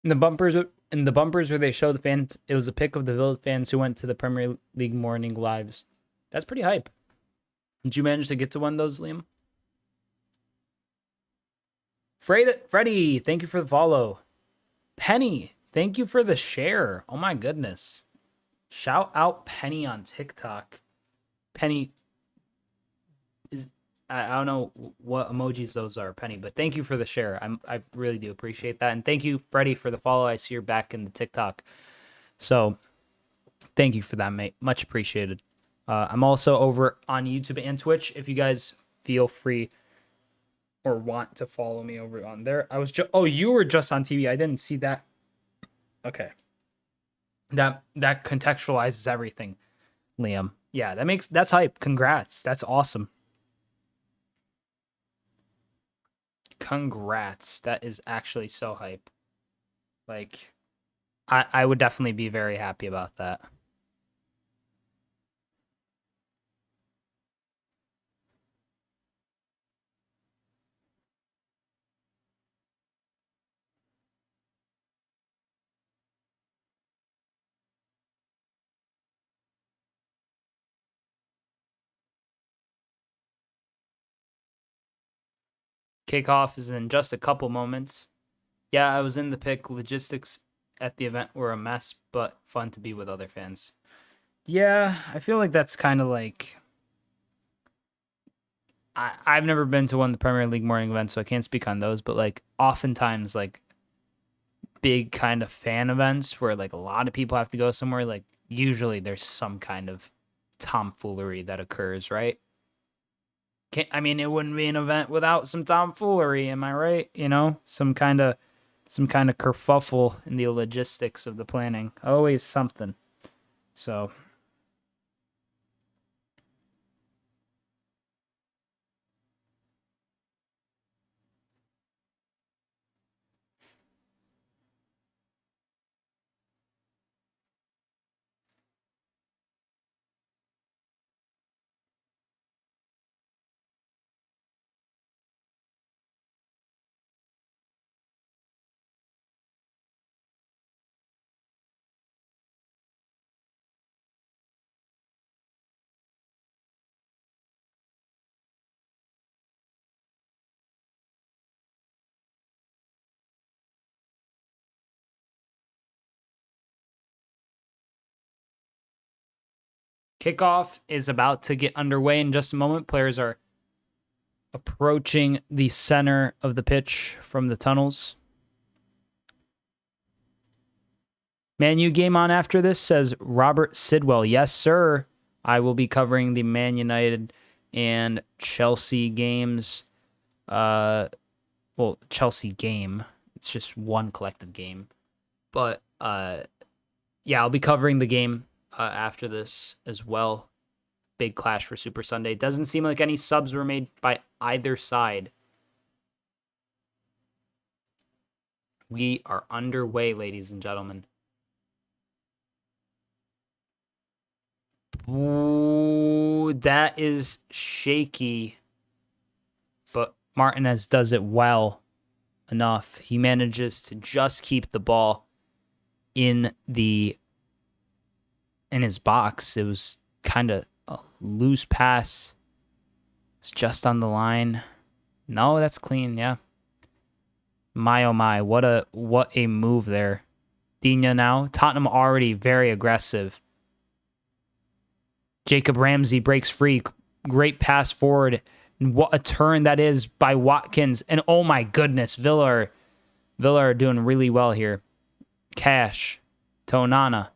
In the bumpers where they show the fans, it was a pic of the Villa fans who went to the Premier League morning lives. That's pretty hype. Did you manage to get to one of those, Liam? Freddie, thank you for the follow. Penny, thank you for the share. Oh my goodness. Shout out Penny on TikTok. Penny is, I don't know what emojis those are, Penny, but thank you for the share. I really do appreciate that. And thank you, Freddie, for the follow. I see you're back in the TikTok. So thank you for that, mate. Much appreciated. I'm also over on YouTube and Twitch. If you guys feel free or want to follow me over on there. I was just, oh, you were just on TV. I didn't see that. Okay. That contextualizes everything, Liam. Yeah, that's hype. Congrats. That's awesome. Congrats. That is actually so hype. Like, I would definitely be very happy about that. Kickoff is in just a couple moments. Yeah, I was in the pick. Logistics at the event were a mess, but fun to be with other fans. Yeah, I feel like that's kind of like... I've never been to one of the Premier League morning events, so I can't speak on those, but like oftentimes like big kind of fan events where like a lot of people have to go somewhere, like usually there's some kind of tomfoolery that occurs, right? I mean, it wouldn't be an event without some tomfoolery, am I right? You know, some kind of kerfuffle in the logistics of the planning. Always something. So kickoff is about to get underway in just a moment. Players are approaching the center of the pitch from the tunnels. Man U game on after this, says Robert Sidwell. Yes, sir. I will be covering the Man United and Chelsea games. Well, Chelsea game. It's just one collective game. But yeah, I'll be covering the game after this as well. Big clash for Super Sunday. Doesn't seem like any subs were made by either side. We are underway, ladies and gentlemen. Ooh, that is shaky. But Martinez does it well enough. He manages to just keep the ball in his box. It was kind of a loose pass. It's just on the line. No, that's clean, yeah. My oh my, what a move there. Dina now. Tottenham already very aggressive. Jacob Ramsey breaks free. Great pass forward. And what a turn that is by Watkins. And oh my goodness, Villa are doing really well here. Cash. Tonana.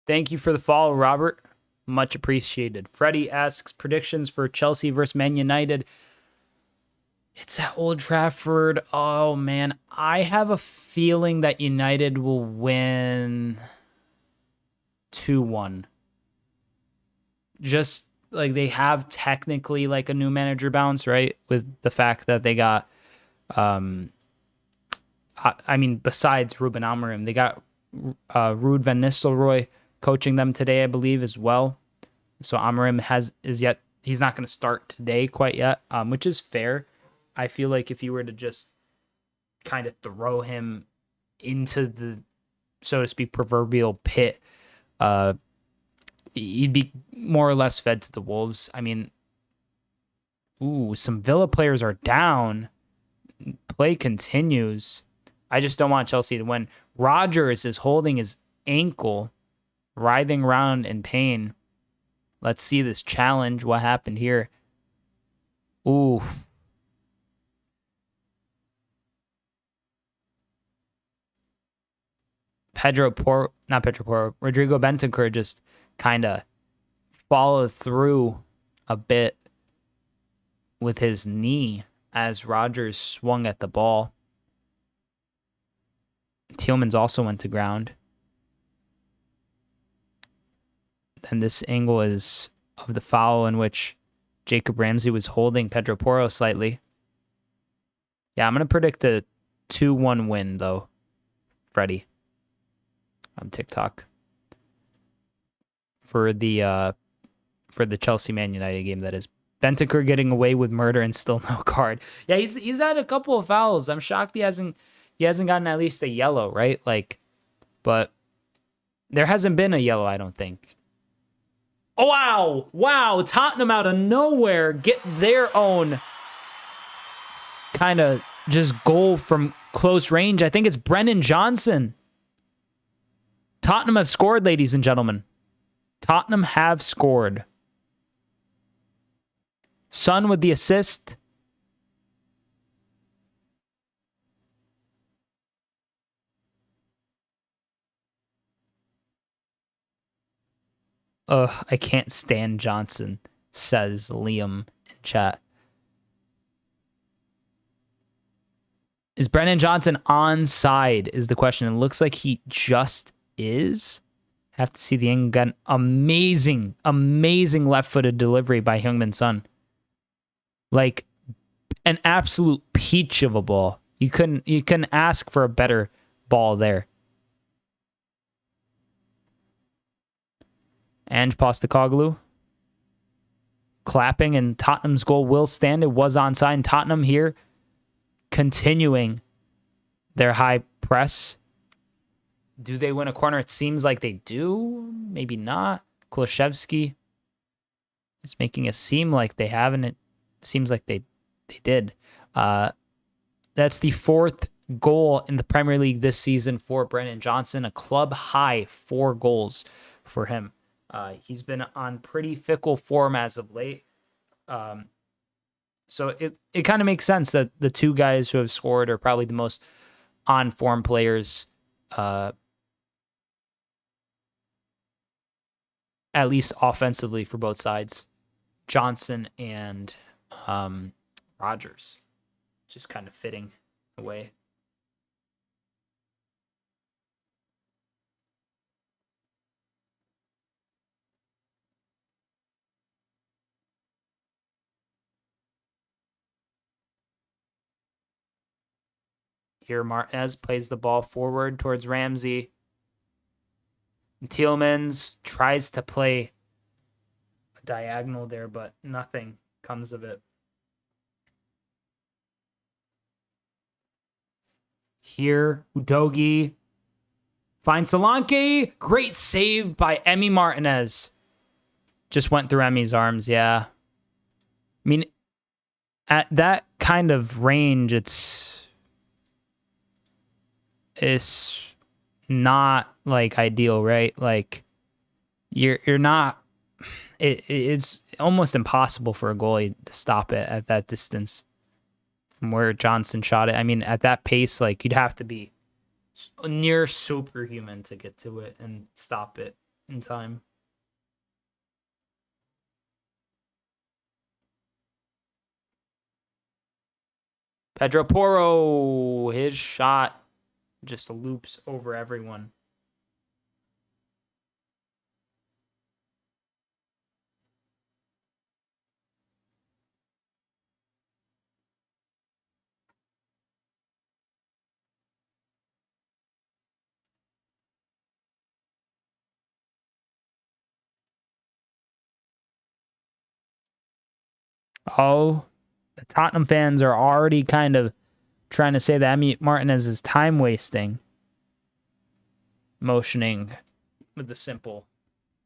Thank you for the follow, Robert. Much appreciated. Freddie asks predictions for Chelsea versus Man United. It's at Old Trafford. Oh, man. I have a feeling that United will win 2-1. Just like they have technically like a new manager bounce, right? With the fact that they got, besides Ruben Amorim, they got Ruud van Nistelrooy coaching them today, I believe, as well. So Amorim he's not going to start today quite yet, which is fair. I feel like if you were to just kind of throw him into the, so to speak, proverbial pit, he'd be more or less fed to the wolves. I mean, some Villa players are down. Play continues. I just don't want Chelsea to win. Rodgers is holding his ankle, writhing around in pain. Let's see this challenge. What happened here? Ooh. Rodrigo Bentancur just kind of followed through a bit with his knee as Rodgers swung at the ball. Tielemans also went to ground. And this angle is of the foul in which Jacob Ramsey was holding Pedro Porro slightly. Yeah, I'm going to predict a 2-1 win, though, Freddie, on TikTok for the Chelsea Man United game. That is Bentancur getting away with murder and still no card. Yeah, he's had a couple of fouls. I'm shocked he hasn't gotten at least a yellow, right? But there hasn't been a yellow, I don't think. Oh, wow! Tottenham out of nowhere get their own kind of just goal from close range. I think it's Brennan Johnson. Tottenham have scored, ladies and gentlemen. Tottenham have scored. Son with the assist. I can't stand Johnson, says Liam in chat. Is Brennan Johnson onside is the question. It looks like he just is. Have to see the angle again. Amazing left-footed delivery by Heung-min Son. Like an absolute peach of a ball. You couldn't ask for a better ball there. Ange Postecoglou clapping, and Tottenham's goal will stand. It was onside. Tottenham here continuing their high press. Do they win a corner? It seems like they do. Maybe not. Kulishevsky is making it seem like they haven't. It seems like they did. That's the 4th goal in the Premier League this season for Brennan Johnson. A club high 4 goals for him. He's been on pretty fickle form as of late. So it kind of makes sense that the 2 guys who have scored are probably the most on-form players, at least offensively for both sides. Johnson and Rodgers. Just kind of fitting away. Here Martinez plays the ball forward towards Ramsey. And Tielemans tries to play a diagonal there, but nothing comes of it. Here, Udogie finds Solanke. Great save by Emi Martinez. Just went through Emi's arms, yeah. I mean, at that kind of range, it's not like ideal, right? Like you're not. It's almost impossible for a goalie to stop it at that distance from where Johnson shot it. I mean, at that pace, like you'd have to be near superhuman to get to it and stop it in time. Pedro Porro, his shot just loops over everyone. Oh, the Tottenham fans are already kind of trying to say that Emi Martinez is time wasting, motioning with the simple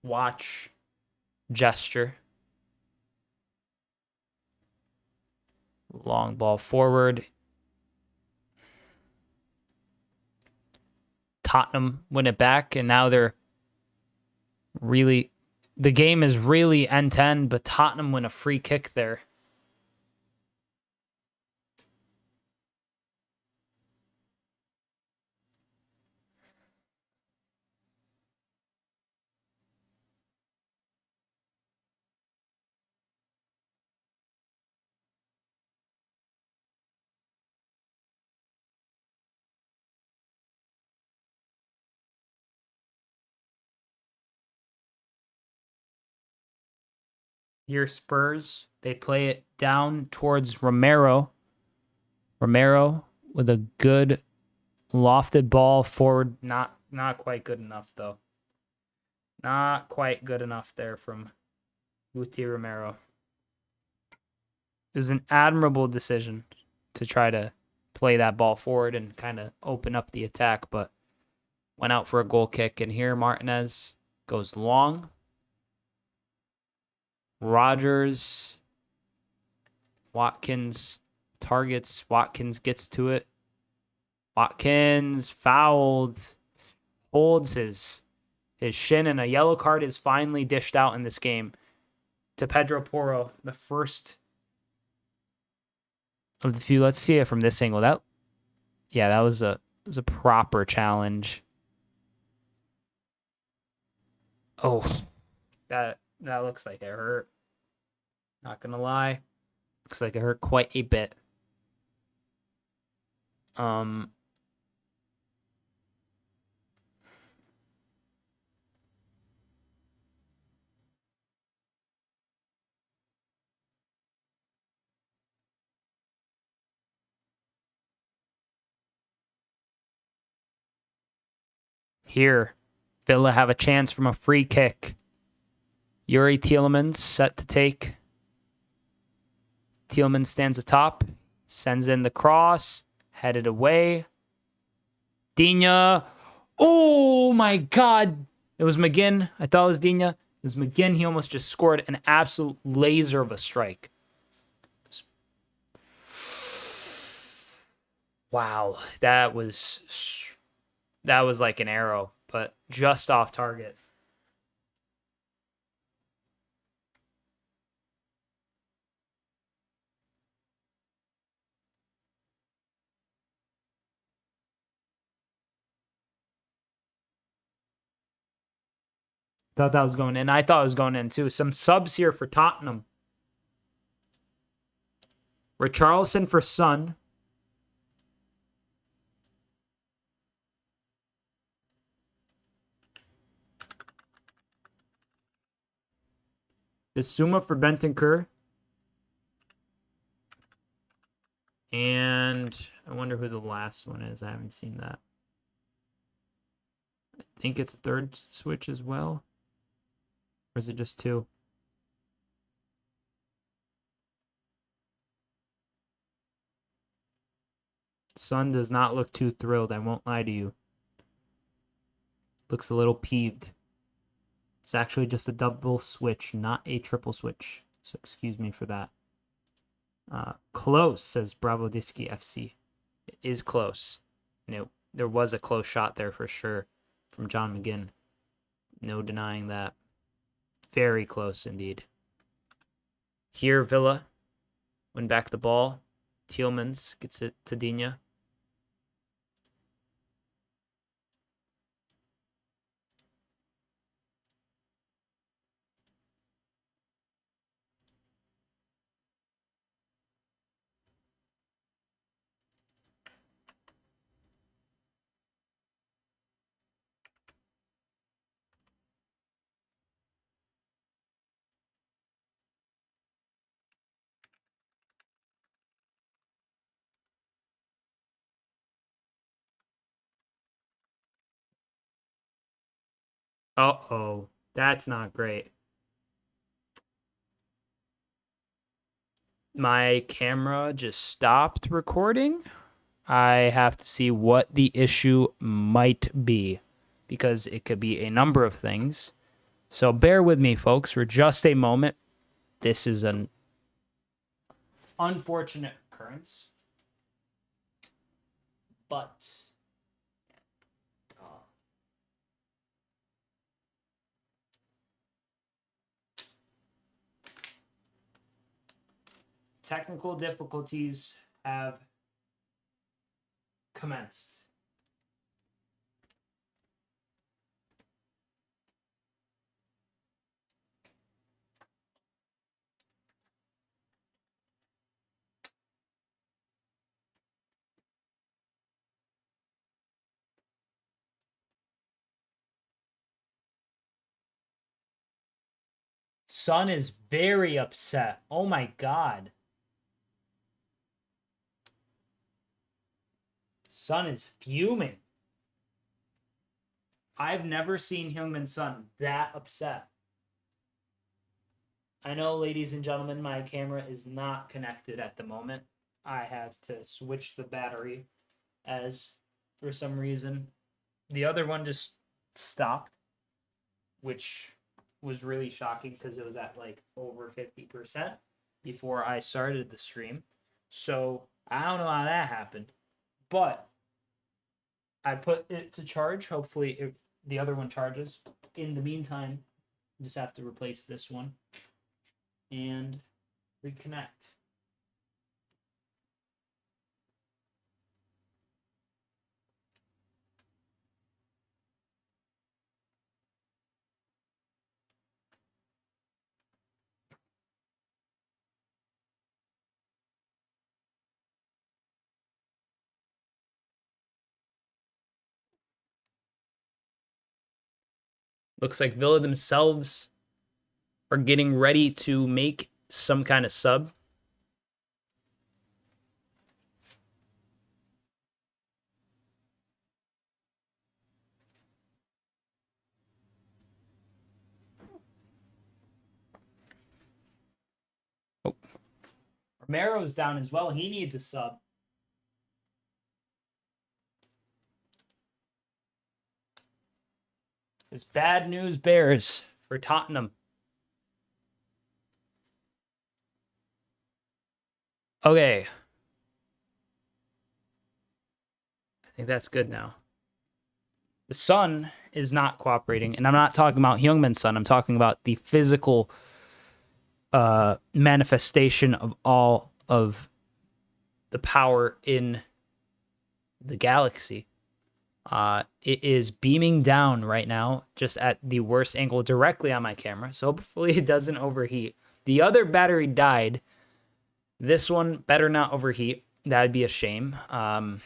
watch gesture. Long ball forward. Tottenham win it back, and now they're really, the game is really end-to-end, but Tottenham win a free kick there. Your Spurs, they play it down towards Romero. Romero with a good lofted ball forward. Not quite good enough, though. Not quite good enough there from Guti Romero. It was an admirable decision to try to play that ball forward and kind of open up the attack, but went out for a goal kick. And here Martinez goes long. Rodgers, Watkins targets. Watkins gets to it. Watkins fouled, holds his shin, and a yellow card is finally dished out in this game to Pedro Porro, the first of the few. Let's see it from this angle. That was a proper challenge. Oh, that looks like it hurt. Not gonna lie, looks like it hurt quite a bit. Here, Villa have a chance from a free kick. Yuri Tielemans set to take. Tielemans stands atop. Sends in the cross. Headed away. Digne. Oh my God. It was McGinn. I thought it was Digne. It was McGinn. He almost just scored an absolute laser of a strike. Wow. That was like an arrow, but just off target. Thought that was going in. I thought it was going in too. Some subs here for Tottenham. Richarlison for Son. Bissouma for Bentancur. And I wonder who the last one is. I haven't seen that. I think it's a third switch as well. Or is it just two? Son does not look too thrilled. I won't lie to you. Looks a little peeved. It's actually just a double switch, not a triple switch. So excuse me for that. Close, says Bravo Disky FC. It is close. There was a close shot there for sure from John McGinn. No denying that. Very close indeed. Here, Villa win back the ball. Tielemans gets it to Digne. Uh-oh. That's not great. My camera just stopped recording. I have to see what the issue might be because it could be a number of things. So bear with me, folks, for just a moment. This is an unfortunate occurrence. But technical difficulties have commenced. Son is very upset. Oh my God. Son is fuming. I've never seen Heung-min Son that upset. I know, ladies and gentlemen, my camera is not connected at the moment. I have to switch the battery as for some reason the other one just stopped, which was really shocking because it was at like over 50% before I started the stream. So I don't know how that happened, but I put it to charge. Hopefully the other one charges. In the meantime, just have to replace this one and reconnect. Looks like Villa themselves are getting ready to make some kind of sub. Oh. Romero's down as well. He needs a sub. It's bad news bears for Tottenham. Okay. I think that's good now. The sun is not cooperating, and I'm not talking about Heung-min's sun. I'm talking about the physical manifestation of all of the power in the galaxy. It is beaming down right now, just at the worst angle directly on my camera. So hopefully it doesn't overheat. The other battery died. This one better not overheat. That'd be a shame. I'd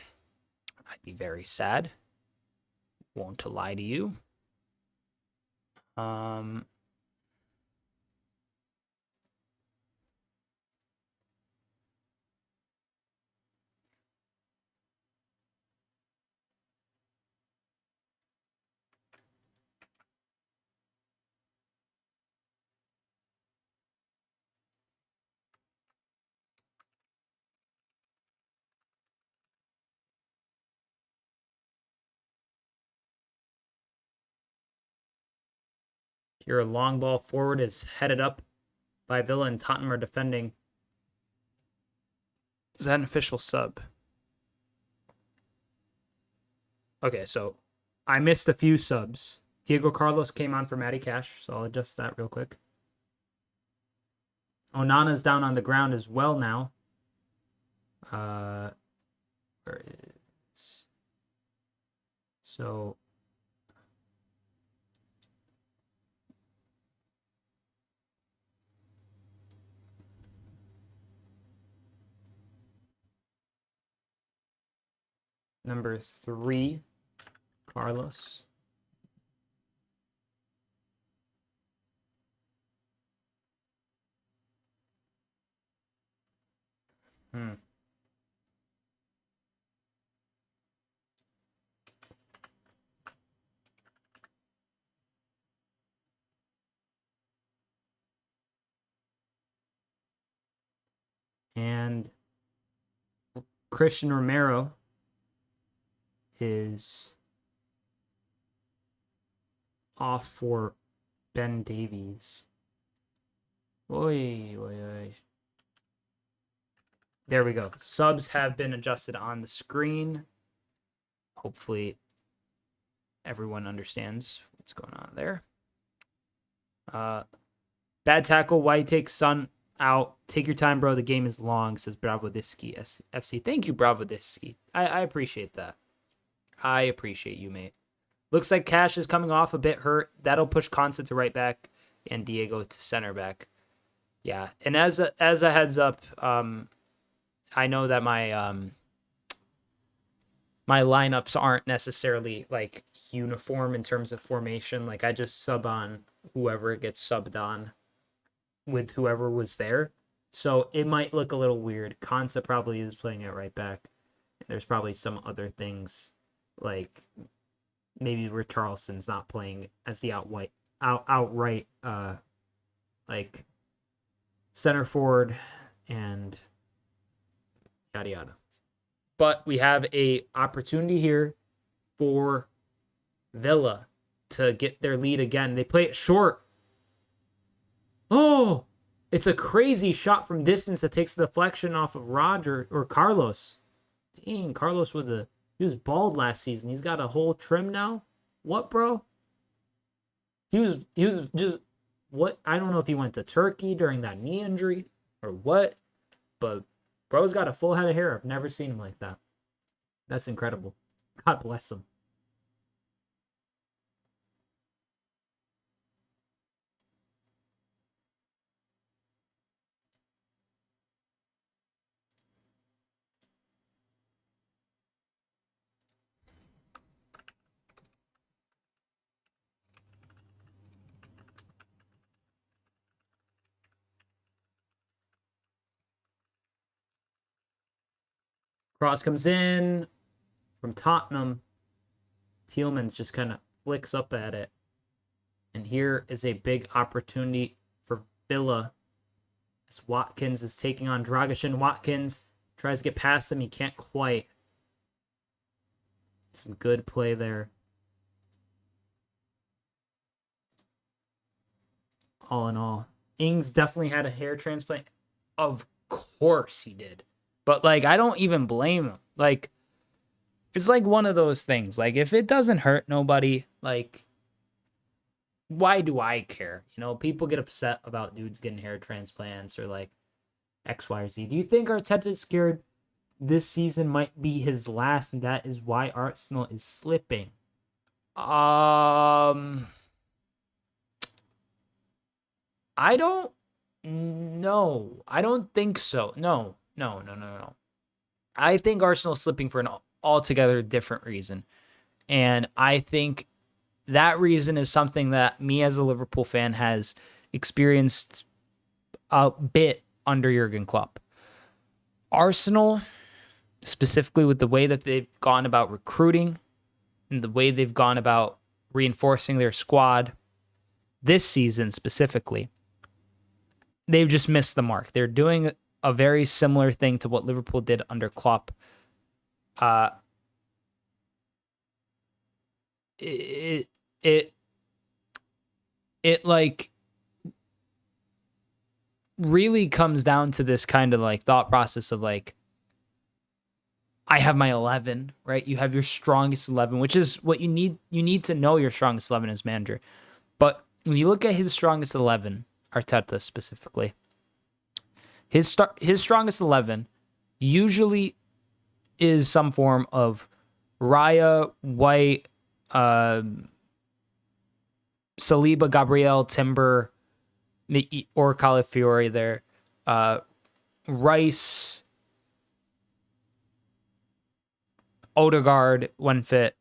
be very sad. Won't lie to you. Your long ball forward is headed up by Villa, and Tottenham are defending. Is that an official sub? Okay, so I missed a few subs. Diego Carlos came on for Matty Cash, so I'll adjust that real quick. Onana's down on the ground as well now. Where is... So... Number 3, Carlos. And Christian Romero is off for Ben Davies. Oy, oy, oy. There we go. Subs have been adjusted on the screen. Hopefully everyone understands what's going on there. Bad tackle. Why you take Son out? Take your time, bro. The game is long, says Bravo Disky FC. Thank you, Bravo Disky. I appreciate that. I appreciate you, mate. Looks like Cash is coming off a bit hurt. That'll push Consta to right back and Diego to center back. Yeah, and as a heads up, I know that my my lineups aren't necessarily like uniform in terms of formation. Like I just sub on whoever gets subbed on with whoever was there. So it might look a little weird. Consta probably is playing at right back. There's probably some other things like maybe Richarlison's not playing as the outright like center forward and yada yada. But we have a opportunity here for Villa to get their lead again. They play it short. Oh, it's a crazy shot from distance that takes the deflection off of Roger or Carlos. Dang, Carlos he was bald last season. He's got a whole trim now. What, bro? He was just what? I don't know if he went to Turkey during that knee injury or what, but bro's got a full head of hair. I've never seen him like that. That's incredible. God bless him. Cross comes in from Tottenham. Tielemans just kind of flicks up at it. And here is a big opportunity for Villa As Watkins is taking on Dragic. Watkins tries to get past him. He can't quite. Some good play there. All in all, Ings definitely had a hair transplant. Of course he did. But, like, I don't even blame him. Like, it's like one of those things. Like, if it doesn't hurt nobody, like, why do I care? You know, people get upset about dudes getting hair transplants or, like, X, Y, or Z. Do you think Arteta is scared this season might be his last, and that is why Arsenal is slipping? I don't know. I don't think so. No. I think Arsenal's slipping for an altogether different reason. And I think that reason is something that me as a Liverpool fan has experienced a bit under Jurgen Klopp. Arsenal, specifically with the way that they've gone about recruiting and the way they've gone about reinforcing their squad this season specifically, they've just missed the mark. They're doing a very similar thing to what Liverpool did under Klopp. It like really comes down to this kind of like thought process of like, I have my 11, right? You have your strongest 11, which is what you need. You need to know your strongest 11 as manager. But when you look at his strongest 11, Arteta specifically, his strongest 11 usually is some form of Raya, White, Saliba, Gabriel, Timber, or Calafiore there, Rice, Odegaard when fit.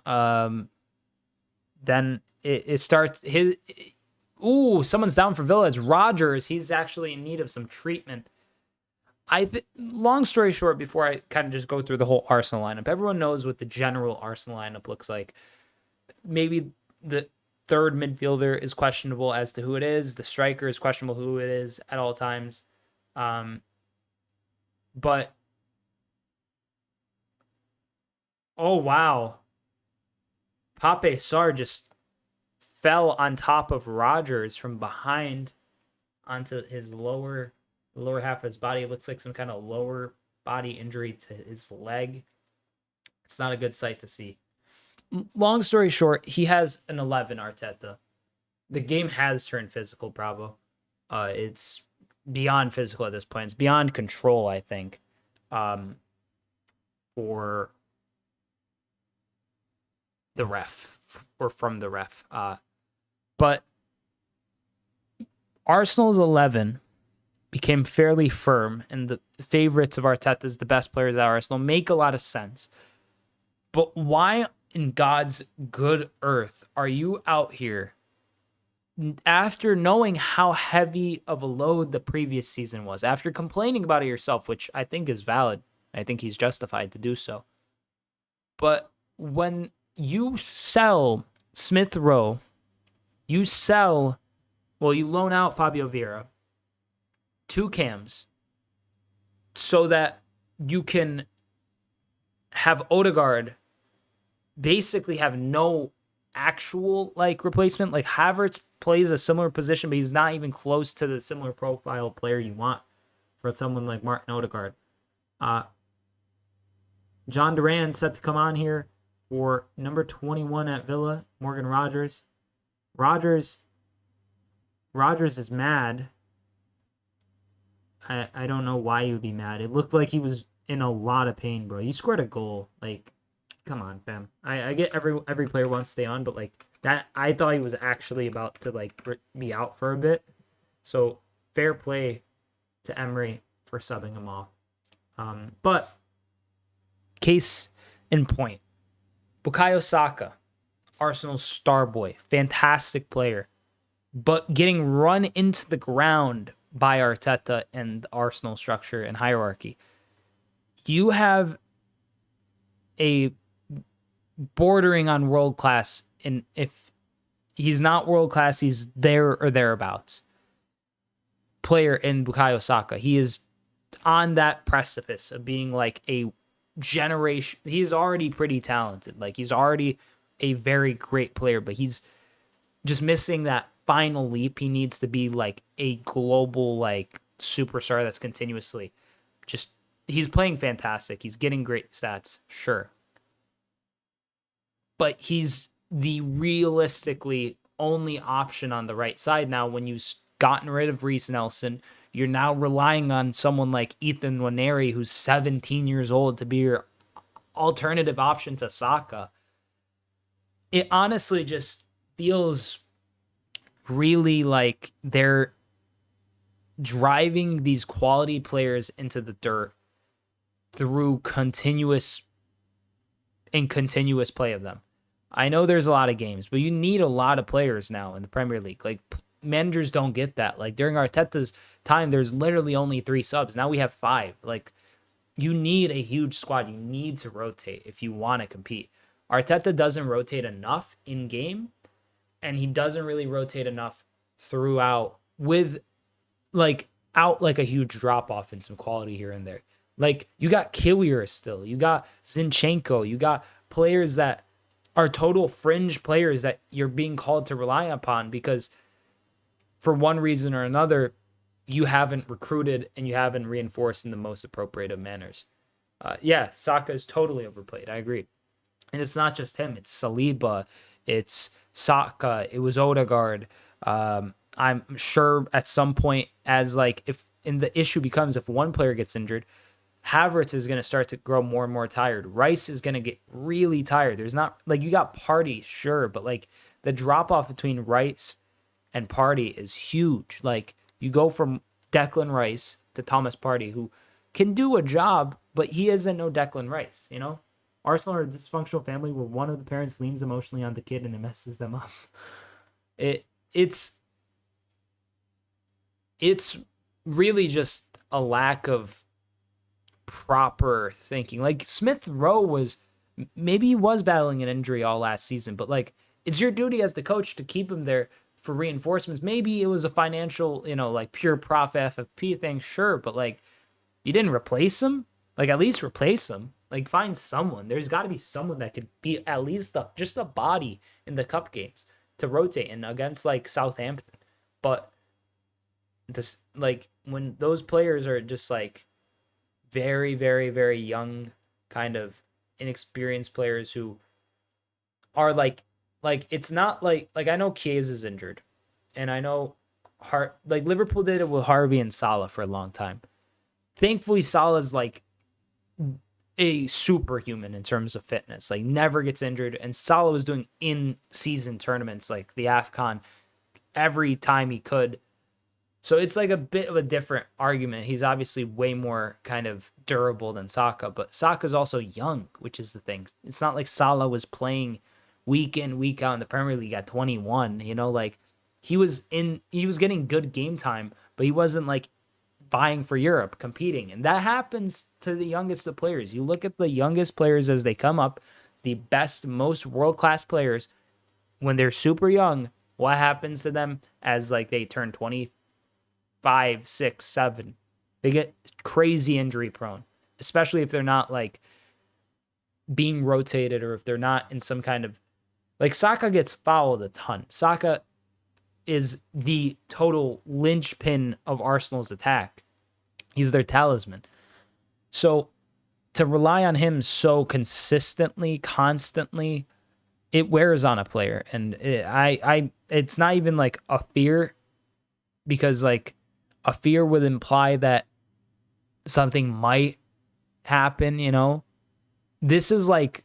Then it starts his. Ooh, someone's down for Villa. It's Rodgers. He's actually in need of some treatment. Long story short, before I kind of just go through the whole Arsenal lineup, everyone knows what the general Arsenal lineup looks like. Maybe the third midfielder is questionable as to who it is. The striker is questionable who it is at all times. But oh wow, Pape Sarr just fell on top of Rodgers from behind onto his lower half of his body. It looks like some kind of lower body injury to his leg. It's not a good sight to see. Long story short, he has an 11, Arteta. The game has turned physical, Bravo. It's beyond physical at this point. It's beyond control, I think, for the ref or from the ref. But Arsenal's 11 became fairly firm, and the favorites of Arteta's, the best players at Arsenal, make a lot of sense. But why in God's good earth are you out here after knowing how heavy of a load the previous season was, after complaining about it yourself, which I think is valid? I think he's justified to do so. But when you sell Smith Rowe, you loan out Fabio Vieira, 2 cams, so that you can have Odegaard basically have no actual like replacement. Like Havertz plays a similar position, but he's not even close to the similar profile player you want for someone like Martin Odegaard. John Duran set to come on here for number 21 at Villa, Morgan Rodgers. Rodgers is mad. I don't know why he would be mad. It looked like he was in a lot of pain, bro. You scored a goal. Like, come on, fam. I get every player wants to stay on, but like that, I thought he was actually about to like be out for a bit. So fair play to Emery for subbing him off. But case in point, Bukayo Saka, Arsenal's star boy, fantastic player, but getting run into the ground by Arteta and the Arsenal structure and hierarchy. You have a bordering on world class, and if he's not world class, he's there or thereabouts. player in Bukayo Saka. He is on that precipice of being like a generation. He's already pretty talented. Like, he's already a very great player, but he's just missing that final leap. He needs to be like a global like superstar that's continuously just, he's playing fantastic. He's getting great stats, sure. But he's the realistically only option on the right side now. When you've gotten rid of Reece Nelson, you're now relying on someone like Ethan Nwaneri, who's 17 years old, to be your alternative option to Saka. It honestly just feels really like they're driving these quality players into the dirt through continuous play of them. I know there's a lot of games, but you need a lot of players now in the Premier League. Like, managers don't get that. Like, during Arteta's time, there's literally only 3 subs. Now we have 5. Like, you need a huge squad. You need to rotate if you want to compete. Arteta doesn't rotate enough in game, and he doesn't really rotate enough throughout with like out like a huge drop off in some quality here and there. Like, you got Killier still, you got Zinchenko, you got players that are total fringe players that you're being called to rely upon because for one reason or another, you haven't recruited and you haven't reinforced in the most appropriate of manners. Yeah, Saka is totally overplayed. I agree. And it's not just him. It's Saliba. It's Saka. It was Odegaard. I'm sure at some point, as like if in the issue becomes if one player gets injured, Havertz is going to start to grow more and more tired. Rice is going to get really tired. There's not like you got Partey, sure, but like the drop off between Rice and Partey is huge. Like, you go from Declan Rice to Thomas Partey, who can do a job, but he isn't no Declan Rice, you know? Arsenal are a dysfunctional family where one of the parents leans emotionally on the kid and it messes them up. It's really just a lack of proper thinking. Like, Smith Rowe maybe he was battling an injury all last season, but like, it's your duty as the coach to keep him there for reinforcements. Maybe it was a financial, like pure profit FFP thing, sure, but like, you didn't replace him. Like, at least replace him. Like, find someone. There's got to be someone that could be at least just a body in the cup games to rotate in against like Southampton. But this, like, when those players are just like very, very, very young, kind of inexperienced players who are like it's not like I know Chiesa's injured, and I know Liverpool did it with Harvey and Salah for a long time. Thankfully, Salah's like a superhuman in terms of fitness, like never gets injured, and Salah was doing in-season tournaments like the AFCON every time he could. So it's like a bit of a different argument. He's obviously way more kind of durable than Saka, but Saka's also young, which is the thing. It's not like Salah was playing week in, week out in the Premier League at 21, like he was getting good game time, but he wasn't like vying for Europe, competing. And that happens to the youngest of players. You look at the youngest players as they come up, the best, most world-class players, when they're super young, what happens to them as like they turn 25, 6, 7? They get crazy injury prone, especially if they're not like being rotated or if they're not in some kind of like Saka gets fouled a ton. Saka is the total linchpin of Arsenal's attack. He's their talisman. So to rely on him so consistently, constantly, it wears on a player. And it's not even like a fear, because like a fear would imply that something might happen, This is like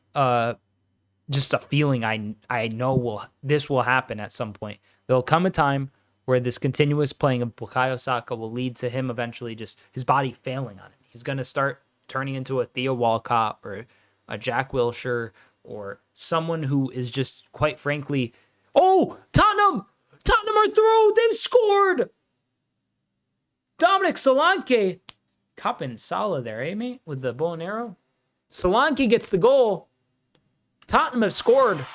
just a feeling I know this will happen at some point. There'll come a time where this continuous playing of Bukayo Saka will lead to him eventually just his body failing on him. He's going to start turning into a Theo Walcott or a Jack Wilshere or someone who is just, quite frankly, oh, Tottenham are through. They've scored. Dominic Solanke, cupping Salah there, eh, mate, with the bow and arrow. Solanke gets the goal. Tottenham have scored.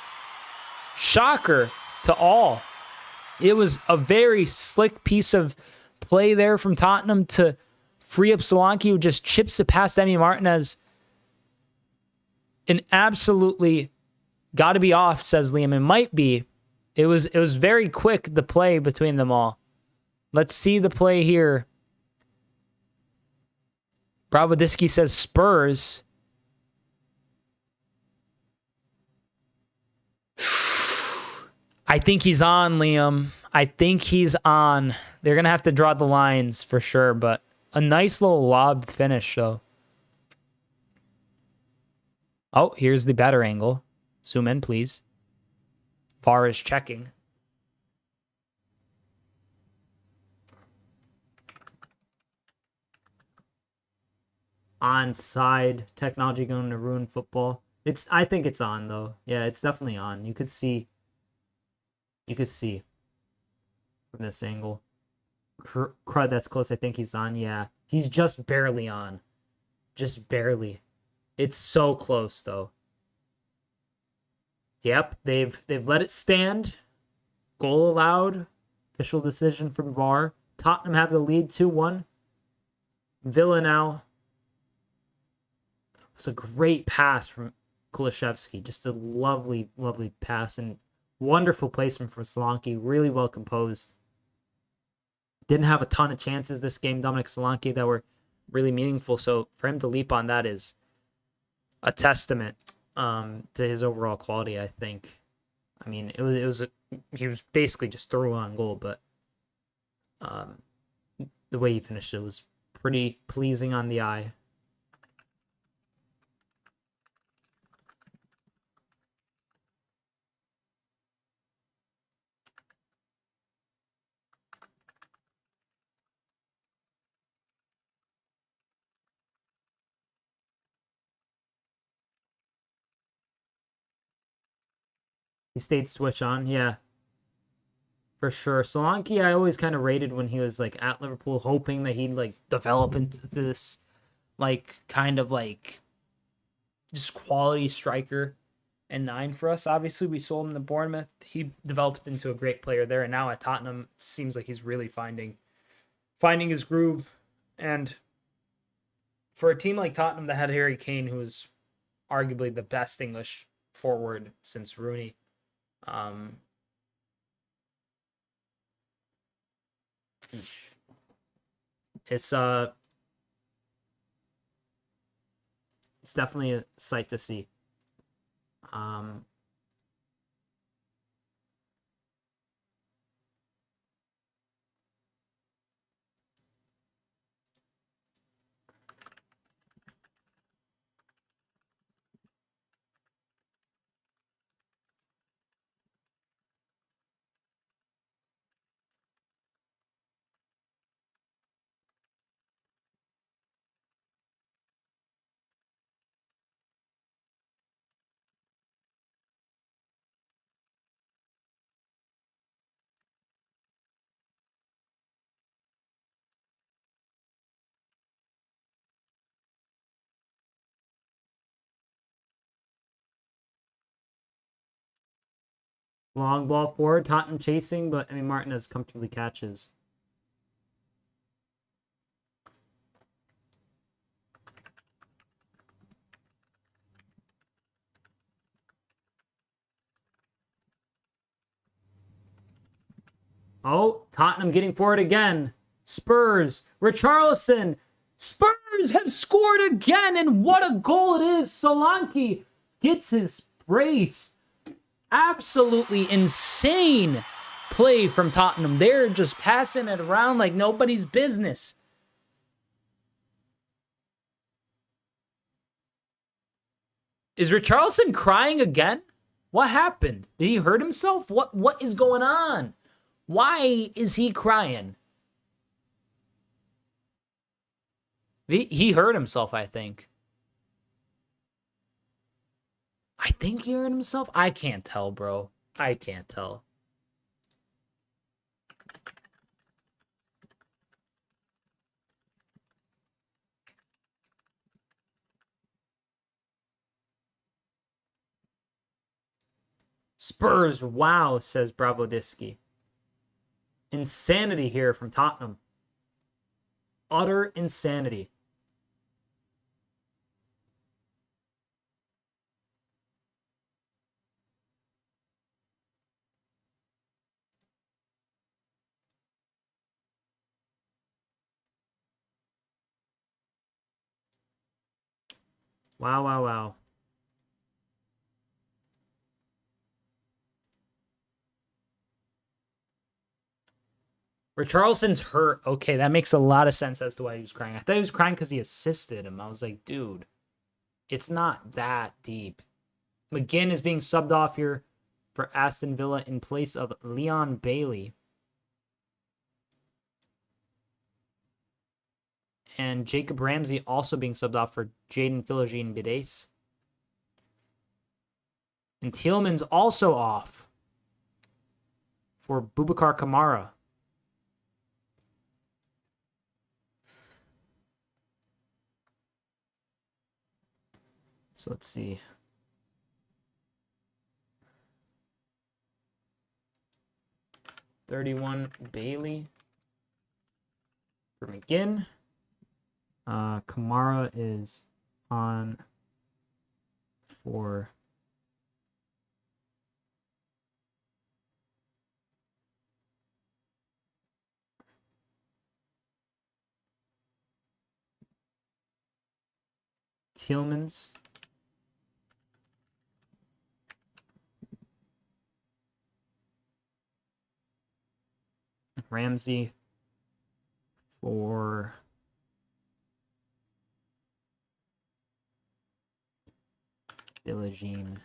Shocker to all. It was a very slick piece of play there from Tottenham to free up Solanke, who just chips it past Emi Martinez. And absolutely got to be off, says Liam. It might be. It was very quick, the play between them all. Let's see the play here. Bravo Disky says Spurs. I think he's on, Liam. I think he's on. They're going to have to draw the lines for sure, but a nice little lob finish, though. Oh, here's the better angle. Zoom in, please. VAR is checking. Onside. Technology going to ruin football. I think it's on, though. Yeah, it's definitely on. You could see from this angle. Crud, that's close. I think he's on. Yeah, he's just barely on. Just barely. It's so close, though. Yep, they've let it stand. Goal allowed. Official decision from VAR. Tottenham have the lead 2-1. Villa now. It's a great pass from Kulishevsky. Just a lovely, lovely pass and wonderful placement from Solanke. Really well composed. Didn't have a ton of chances this game, Dominic Solanke, that were really meaningful. So for him to leap on that is a testament to his overall quality, I think. I mean, he was basically just through on goal, but the way he finished it was pretty pleasing on the eye. He stayed switch on, yeah. For sure. Solanke, I always kind of rated when he was like at Liverpool, hoping that he'd like develop into this like kind of like just quality striker and 9 for us. Obviously, we sold him to Bournemouth. He developed into a great player there, and now at Tottenham, it seems like he's really finding his groove. And for a team like Tottenham that had Harry Kane, who was arguably the best English forward since Rooney, it's definitely a sight to see. Long ball forward, Tottenham chasing, but I mean Martinez comfortably catches. Oh, Tottenham getting forward again. Spurs, Richarlison. Spurs have scored again, and what a goal it is. Solanke gets his brace. Absolutely insane play from Tottenham. They're just passing it around like nobody's business. Is Richarlison crying again? What happened? Did he hurt himself? What is going on? Why is he crying? He hurt himself, I think. I think he hurt himself? I can't tell, bro. I can't tell. Spurs, wow, says Bravo Disky. Insanity here from Tottenham. Utter insanity. Wow, wow, wow. Richarlison's hurt. Okay, that makes a lot of sense as to why he was crying. I thought he was crying because he assisted him. I was like, dude, it's not that deep. McGinn is being subbed off here for Aston Villa in place of Leon Bailey. And Jacob Ramsey also being subbed off for Jaden Philogene-Bidace. And Tielemans also off for Boubacar Kamara. So let's see. $31 Bailey for McGinn. Kamara is on for Tielemans. Ramsey for Philogene.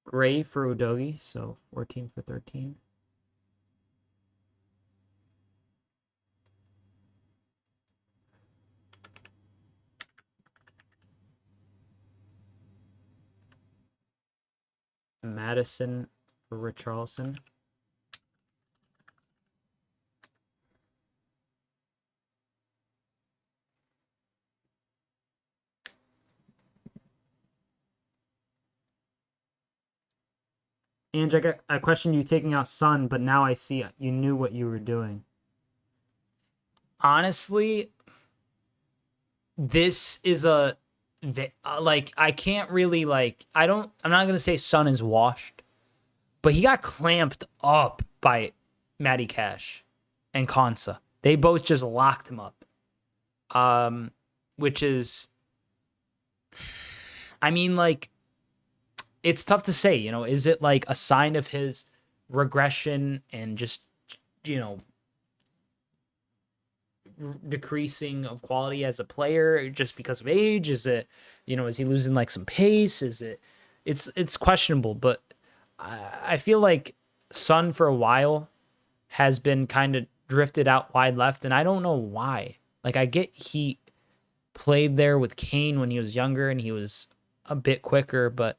Gray for Udogi, so 14 for 13. Madison for Richarlison. Ange, I questioned you taking out Son, but now I see you knew what you were doing. Honestly, this is a like I can't really like I'm not gonna say Son is washed, but he got clamped up by Matty Cash and Konsa. They both just locked him up. Which is, I mean, like, it's tough to say, you know, is it like a sign of his regression and just, you know, decreasing of quality as a player just because of age? Is it, you know, is he losing like some pace? Is it, it's questionable, but I feel like Son for a while has been kind of drifted out wide left, and I don't know why. Like, I get he played there with Kane when he was younger and he was a bit quicker, but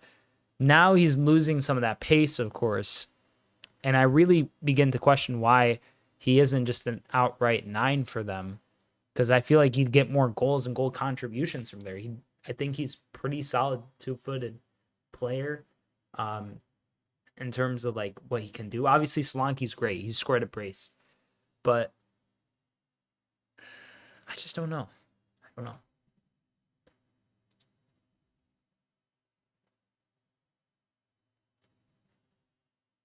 now he's losing some of that pace, of course. And I really begin to question why he isn't just an outright 9 for them, because I feel like he'd get more goals and goal contributions from there. I think he's pretty solid 2-footed player in terms of like what he can do. Obviously, Solanke's great. He's scored a brace. But I just don't know. I don't know.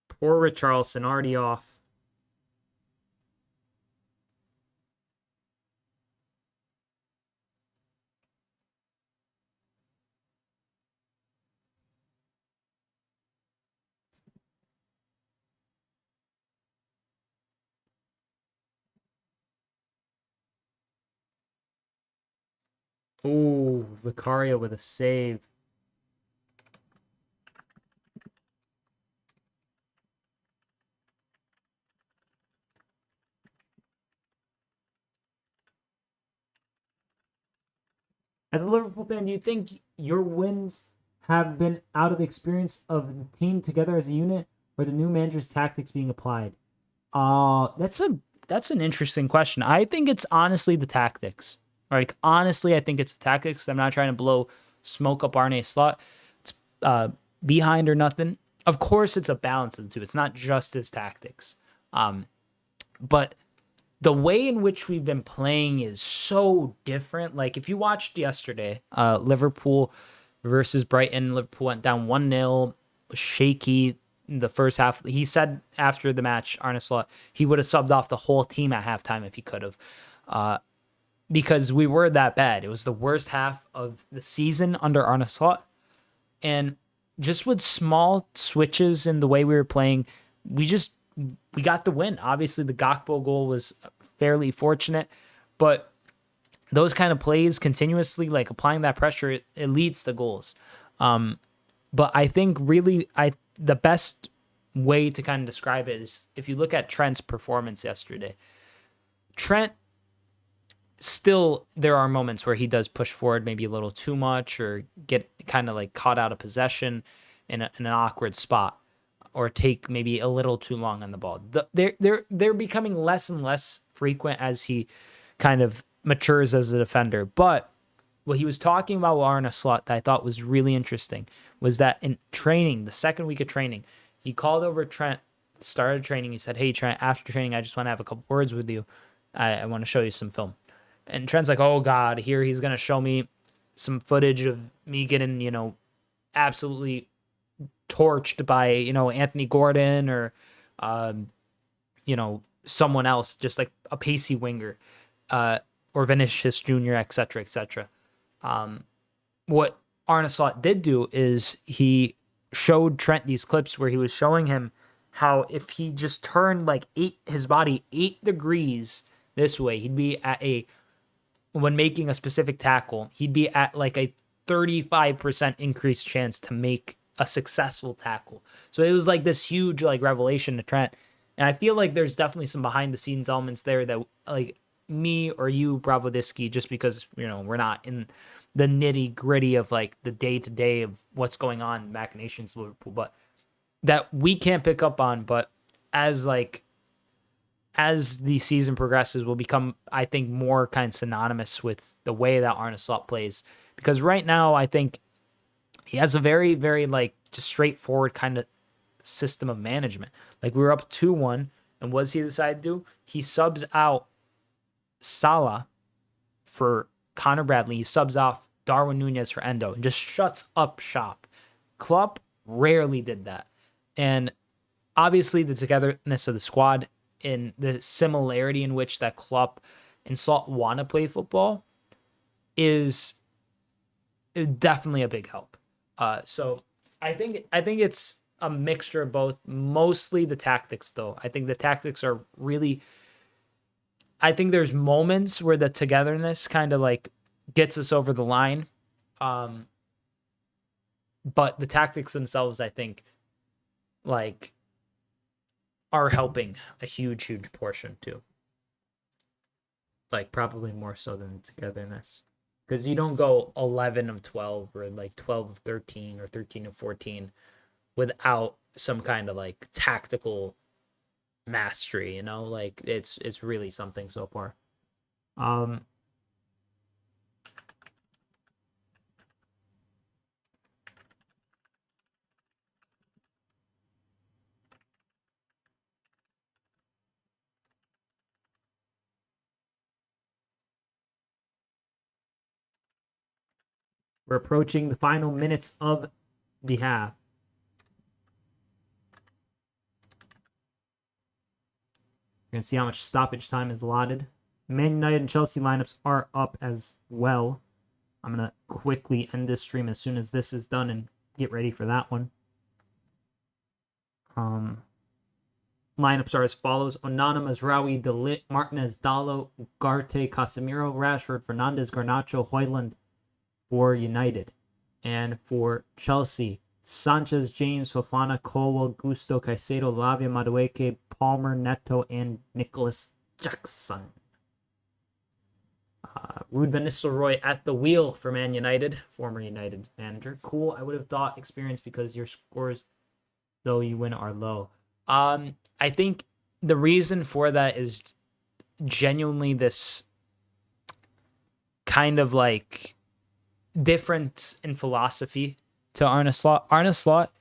Poor Richarlison, already off. Ooh, Vicario with a save. As a Liverpool fan, do you think your wins have been out of the experience of the team together as a unit, or the new manager's tactics being applied? That's an interesting question. I think it's honestly the tactics. Like, honestly, I think it's the tactics. I'm not trying to blow smoke up Arne's slot. It's behind or nothing. of course, it's a balance of the two. It's not just his tactics. But the way in which we've been playing is so different. Like if you watched yesterday, Liverpool versus Brighton, Liverpool went down 1-0, was shaky in the first half. He said after the match, Arne Slot, he would have subbed off the whole team at halftime if he could have. Because we were that bad. It was the worst half of the season under Arne Slot. And just with small switches in the way we were playing, we got the win. Obviously, the Gakpo goal was fairly fortunate, but those kind of plays continuously, like applying that pressure, it leads to goals. But I think really, the best way to kind of describe it is if you look at Trent's performance yesterday. Trent, still, there are moments where he does push forward maybe a little too much or get kind of like caught out of possession in an awkward spot, or take maybe a little too long on the ball. They're becoming less and less frequent as he kind of matures as a defender. But what he was talking about with Arne Slot that I thought was really interesting was that in training, the second week of training, he called over Trent, started training. He said, "Hey, Trent, after training, I just want to have a couple words with you. I want to show you some film." And Trent's like, "Oh God, here he's going to show me some footage of me getting, absolutely torched by, Anthony Gordon or, someone else, just like a pacey winger, or Vinicius Jr., et cetera, et cetera." What Arne Slot did do is he showed Trent these clips where he was showing him how if he just turned like his body 8 degrees this way, he'd be when making a specific tackle, he'd be at like a 35% increased chance to make a successful tackle. So it was like this huge like revelation to Trent. And I feel like there's definitely some behind the scenes elements there that like me or you, Bravodisky, just because, we're not in the nitty gritty of like the day to day of what's going on in machinations of Liverpool, but that we can't pick up on. But as the season progresses, will become, I think, more kind of synonymous with the way that Arne Slot plays. Because right now, I think he has a very, very like just straightforward kind of system of management. Like we were up 2-1, and what does he decide to do? He subs out Salah for Connor Bradley. He subs off Darwin Nunez for Endo and just shuts up shop. Klopp rarely did that. And obviously the togetherness of the squad and the similarity in which that Klopp and Slot want to play football is definitely a big help. So I think it's a mixture of both. Mostly the tactics, though. I think the tactics are really. I think there's moments where the togetherness kind of like gets us over the line, but the tactics themselves, I think, like, are helping a huge portion too. Like probably more so than togetherness. Because you don't go 11 of 12 or like 12 of 13 or 13 of 14 without some kind of like tactical mastery, like it's really something so far. We're approaching the final minutes of the half. You're going to see how much stoppage time is allotted. Man United and Chelsea lineups are up as well. I'm going to quickly end this stream as soon as this is done and get ready for that one. Lineups are as follows: Onana, Mazraoui, De Ligt, Martinez, Dalot, Ugarte, Casemiro, Rashford, Fernandes, Garnacho, Højlund for United. And for Chelsea, Sanchez, James, Fofana, Colwell, Gusto, Caicedo, Lavia, Madueke, Palmer, Neto, and Nicholas Jackson. Ruud van Nistelrooy at the wheel for Man United, former United manager. Cool. I would have thought experience because your scores, though you win, are low. I think the reason for that is genuinely this kind of like difference in philosophy to Arne Slot. Arne Slot,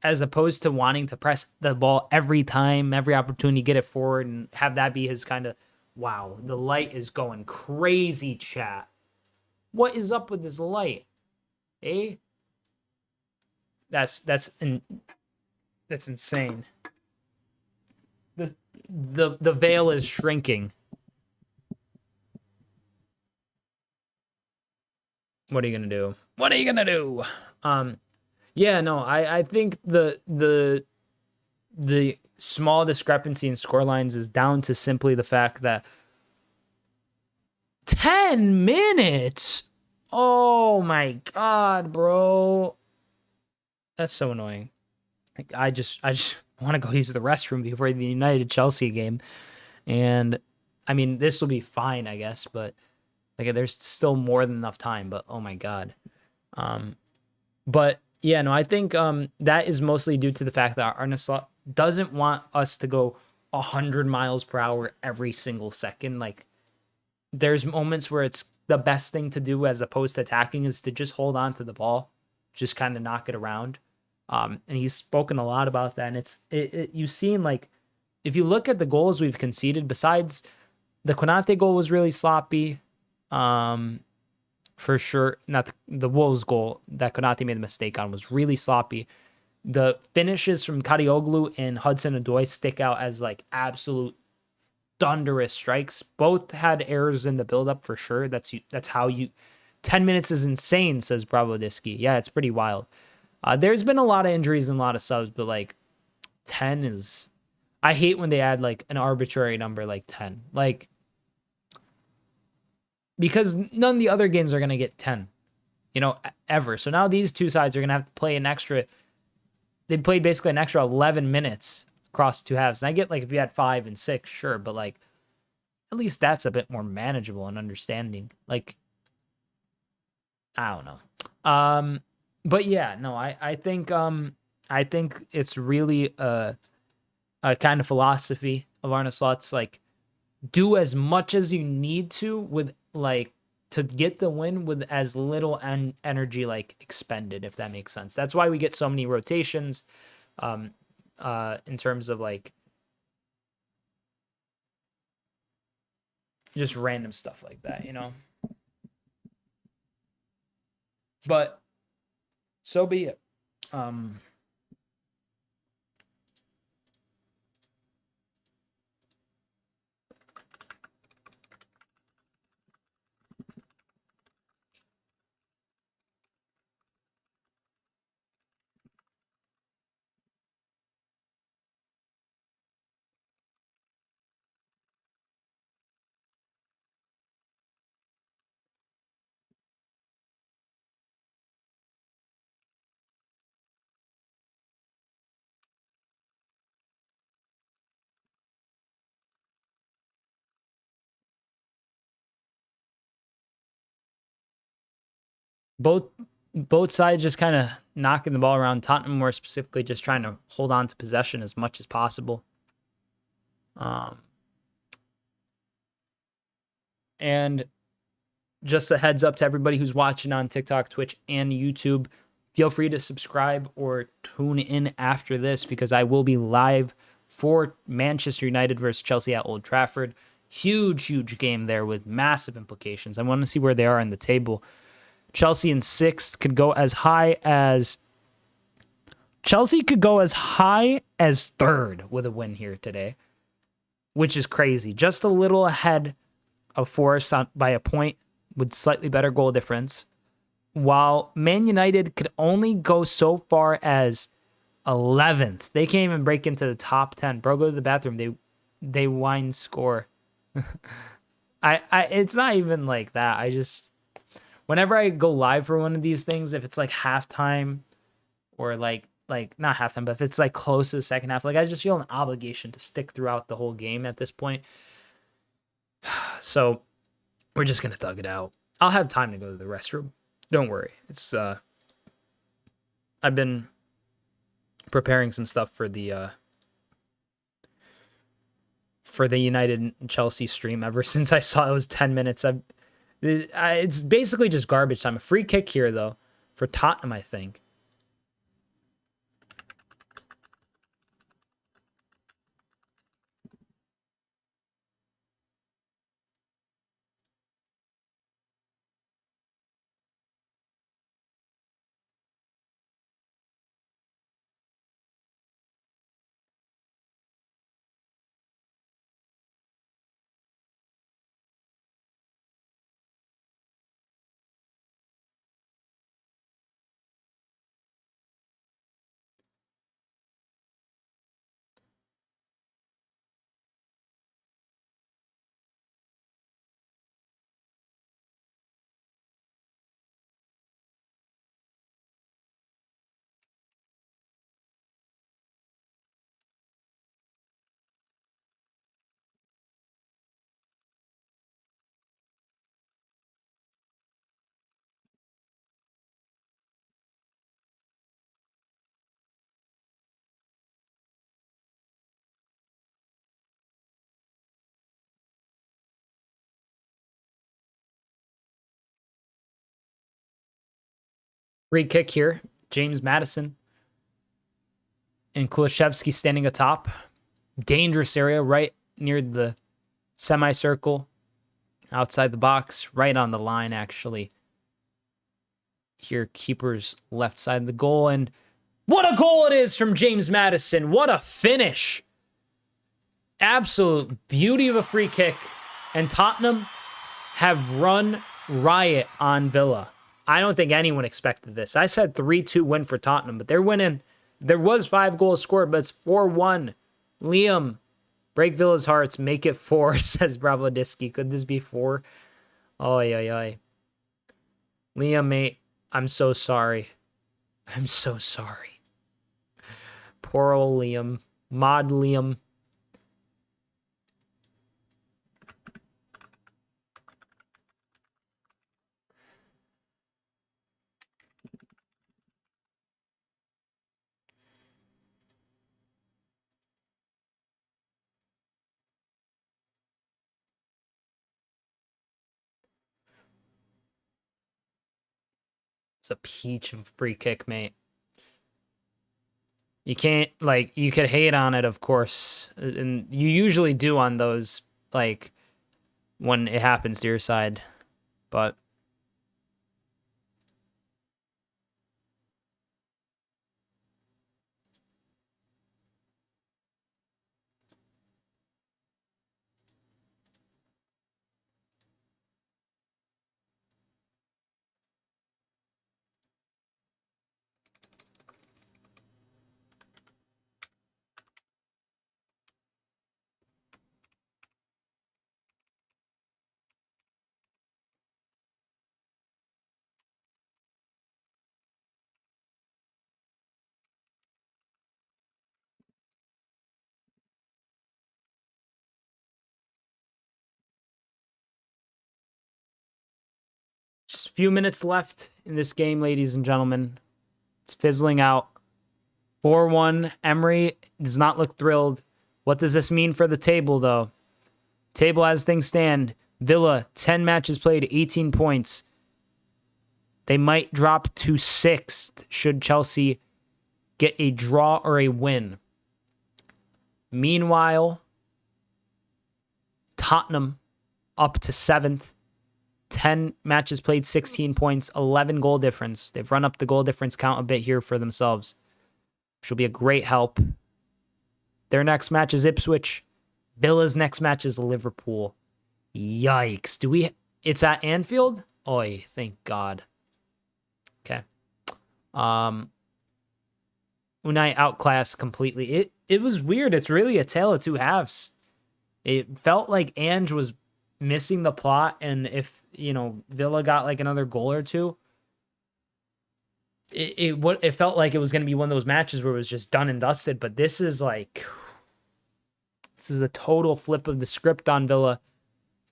as opposed to wanting to press the ball every time, every opportunity, get it forward and have that be his kind of, wow, the light is going crazy, chat. What is up with this light? Eh? That's insane. The veil is shrinking. What are you gonna do? What are you gonna do? Yeah, no, I think the small discrepancy in scorelines is down to simply the fact that 10 minutes. Oh my god, bro. That's so annoying. I just want to go use the restroom before the United Chelsea game. And I mean, this will be fine, I guess, but like there's still more than enough time, but oh my god. But yeah, no, I think that is mostly due to the fact that Arne Slot doesn't want us to go 100 miles per hour every single second. Like there's moments where it's the best thing to do as opposed to attacking is to just hold on to the ball, just kind of knock it around. And he's spoken a lot about that. And you've seen, like, if you look at the goals we've conceded, besides the Konate goal was really sloppy, for sure. Not the Wolves goal that Konate made a mistake on was really sloppy. The finishes from Kadioglu and Hudson-Odoi stick out as like absolute thunderous strikes. Both had errors in the build-up for sure. That's how you. 10 minutes is insane, says Bravo Disky. Yeah, it's pretty wild. There's been a lot of injuries and a lot of subs, but like 10 is. I hate when they add like an arbitrary number like 10. Like, because none of the other games are going to get 10, ever. So now these two sides are going to have to play an extra. They played basically an extra 11 minutes across two halves. And I get like if you had 5 and 6, sure, but like at least that's a bit more manageable and understanding. Like, I don't know. But yeah, no, I think it's really a kind of philosophy of Arne Slot's, like, do as much as you need to with like to get the win with as little energy like expended, if that makes sense. That's why we get so many rotations in terms of like just random stuff like that, But so be it. Both sides just kind of knocking the ball around. Tottenham more specifically just trying to hold on to possession as much as possible. And just a heads up to everybody who's watching on TikTok, Twitch, and YouTube, feel free to subscribe or tune in after this because I will be live for Manchester United versus Chelsea at Old Trafford. Huge game there with massive implications. I want to see where they are in the table. Chelsea in 6th could go as high as 3rd with a win here today, which is crazy. Just a little ahead of Forest by a point with slightly better goal difference, while Man United could only go so far as 11th. They can't even break into the top 10. Bro, go to the bathroom. They whine score. It's not even like that. I just, whenever I go live for one of these things, if it's like halftime or like not halftime, but if it's like close to the second half, like I just feel an obligation to stick throughout the whole game at this point. So we're just going to thug it out. I'll have time to go to the restroom. Don't worry. It's I've been preparing some stuff for the United and Chelsea stream ever since I saw it was 10 minutes. It's basically just garbage time. A free kick here though for Tottenham, I think. Free kick here. James Maddison and Kulishevsky standing atop. Dangerous area right near the semicircle. Outside the box. Right on the line, actually. Here, keeper's left side of the goal. And what a goal it is from James Maddison. What a finish. Absolute beauty of a free kick. And Tottenham have run riot on Villa. I don't think anyone expected this. I said 3-2 win for Tottenham, but they're winning. There was 5 goals scored, but it's 4-1. Liam, break Villa's hearts. Make it 4, says Bravodisky. Could this be 4? Oy, oy, oy. Liam, mate, I'm so sorry. I'm so sorry. Poor old Liam. Mod Liam. It's a peach of free kick, mate. You can't, like, you could hate on it, of course. And you usually do on those, like, when it happens to your side. But just a few minutes left in this game, ladies and gentlemen. It's fizzling out. 4-1. Emery does not look thrilled. What does this mean for the table, though? Table as things stand. Villa, 10 matches played, 18 points. They might drop to 6th should Chelsea get a draw or a win. Meanwhile, Tottenham up to 7th. 10 matches played, 16 points, 11 goal difference. They've run up the goal difference count a bit here for themselves, which will be a great help. Their next match is Ipswich. Villa's next match is Liverpool. Yikes. It's at Anfield? Oy, thank God. Okay. Unai outclassed completely. It was weird. It's really a tale of two halves. It felt like Ange was missing the plot, and if, Villa got like another goal or two, it felt like it was going to be one of those matches where it was just done and dusted. But this is a total flip of the script on Villa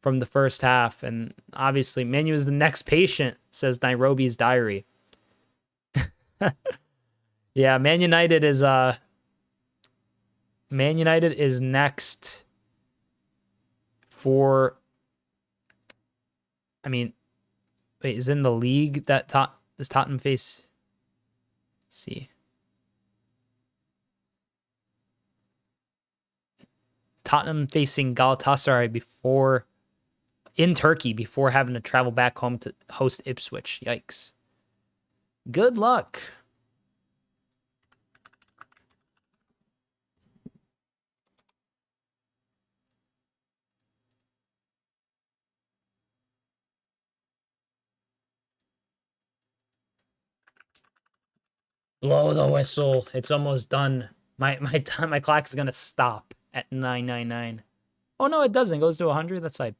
from the first half. And obviously, Manu is the next patient, says Nairobi's diary. Yeah, Man United is next for, wait, is in the league that does Tottenham face? Let's see. Tottenham facing Galatasaray in Turkey before having to travel back home to host Ipswich. Yikes. Good luck. Blow the whistle. It's almost done. My clock's gonna stop at 999. Oh no, it doesn't. It goes to 100. That's like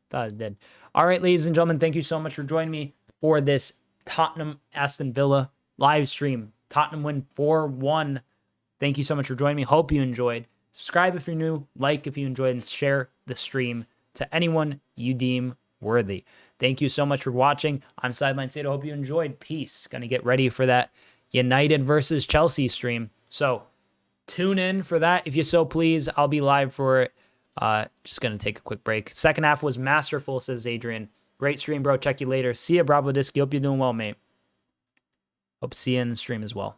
thought it did. All right, ladies and gentlemen, thank you so much for joining me for this Tottenham Aston Villa live stream. Tottenham win 4-1. Thank you so much for joining me. Hope you enjoyed. Subscribe if you're new, like if you enjoyed, and share the stream to anyone you deem worthy. Thank you so much for watching. I'm Sideline Sedo. Hope you enjoyed. Peace. Gonna get ready for that United versus Chelsea stream. So tune in for that if you so please. I'll be live for it. Just going to take a quick break. Second half was masterful, says Adrian. Great stream, bro. Check you later. See ya, Bravo Disc. Hope you're doing well, mate. Hope to see you in the stream as well.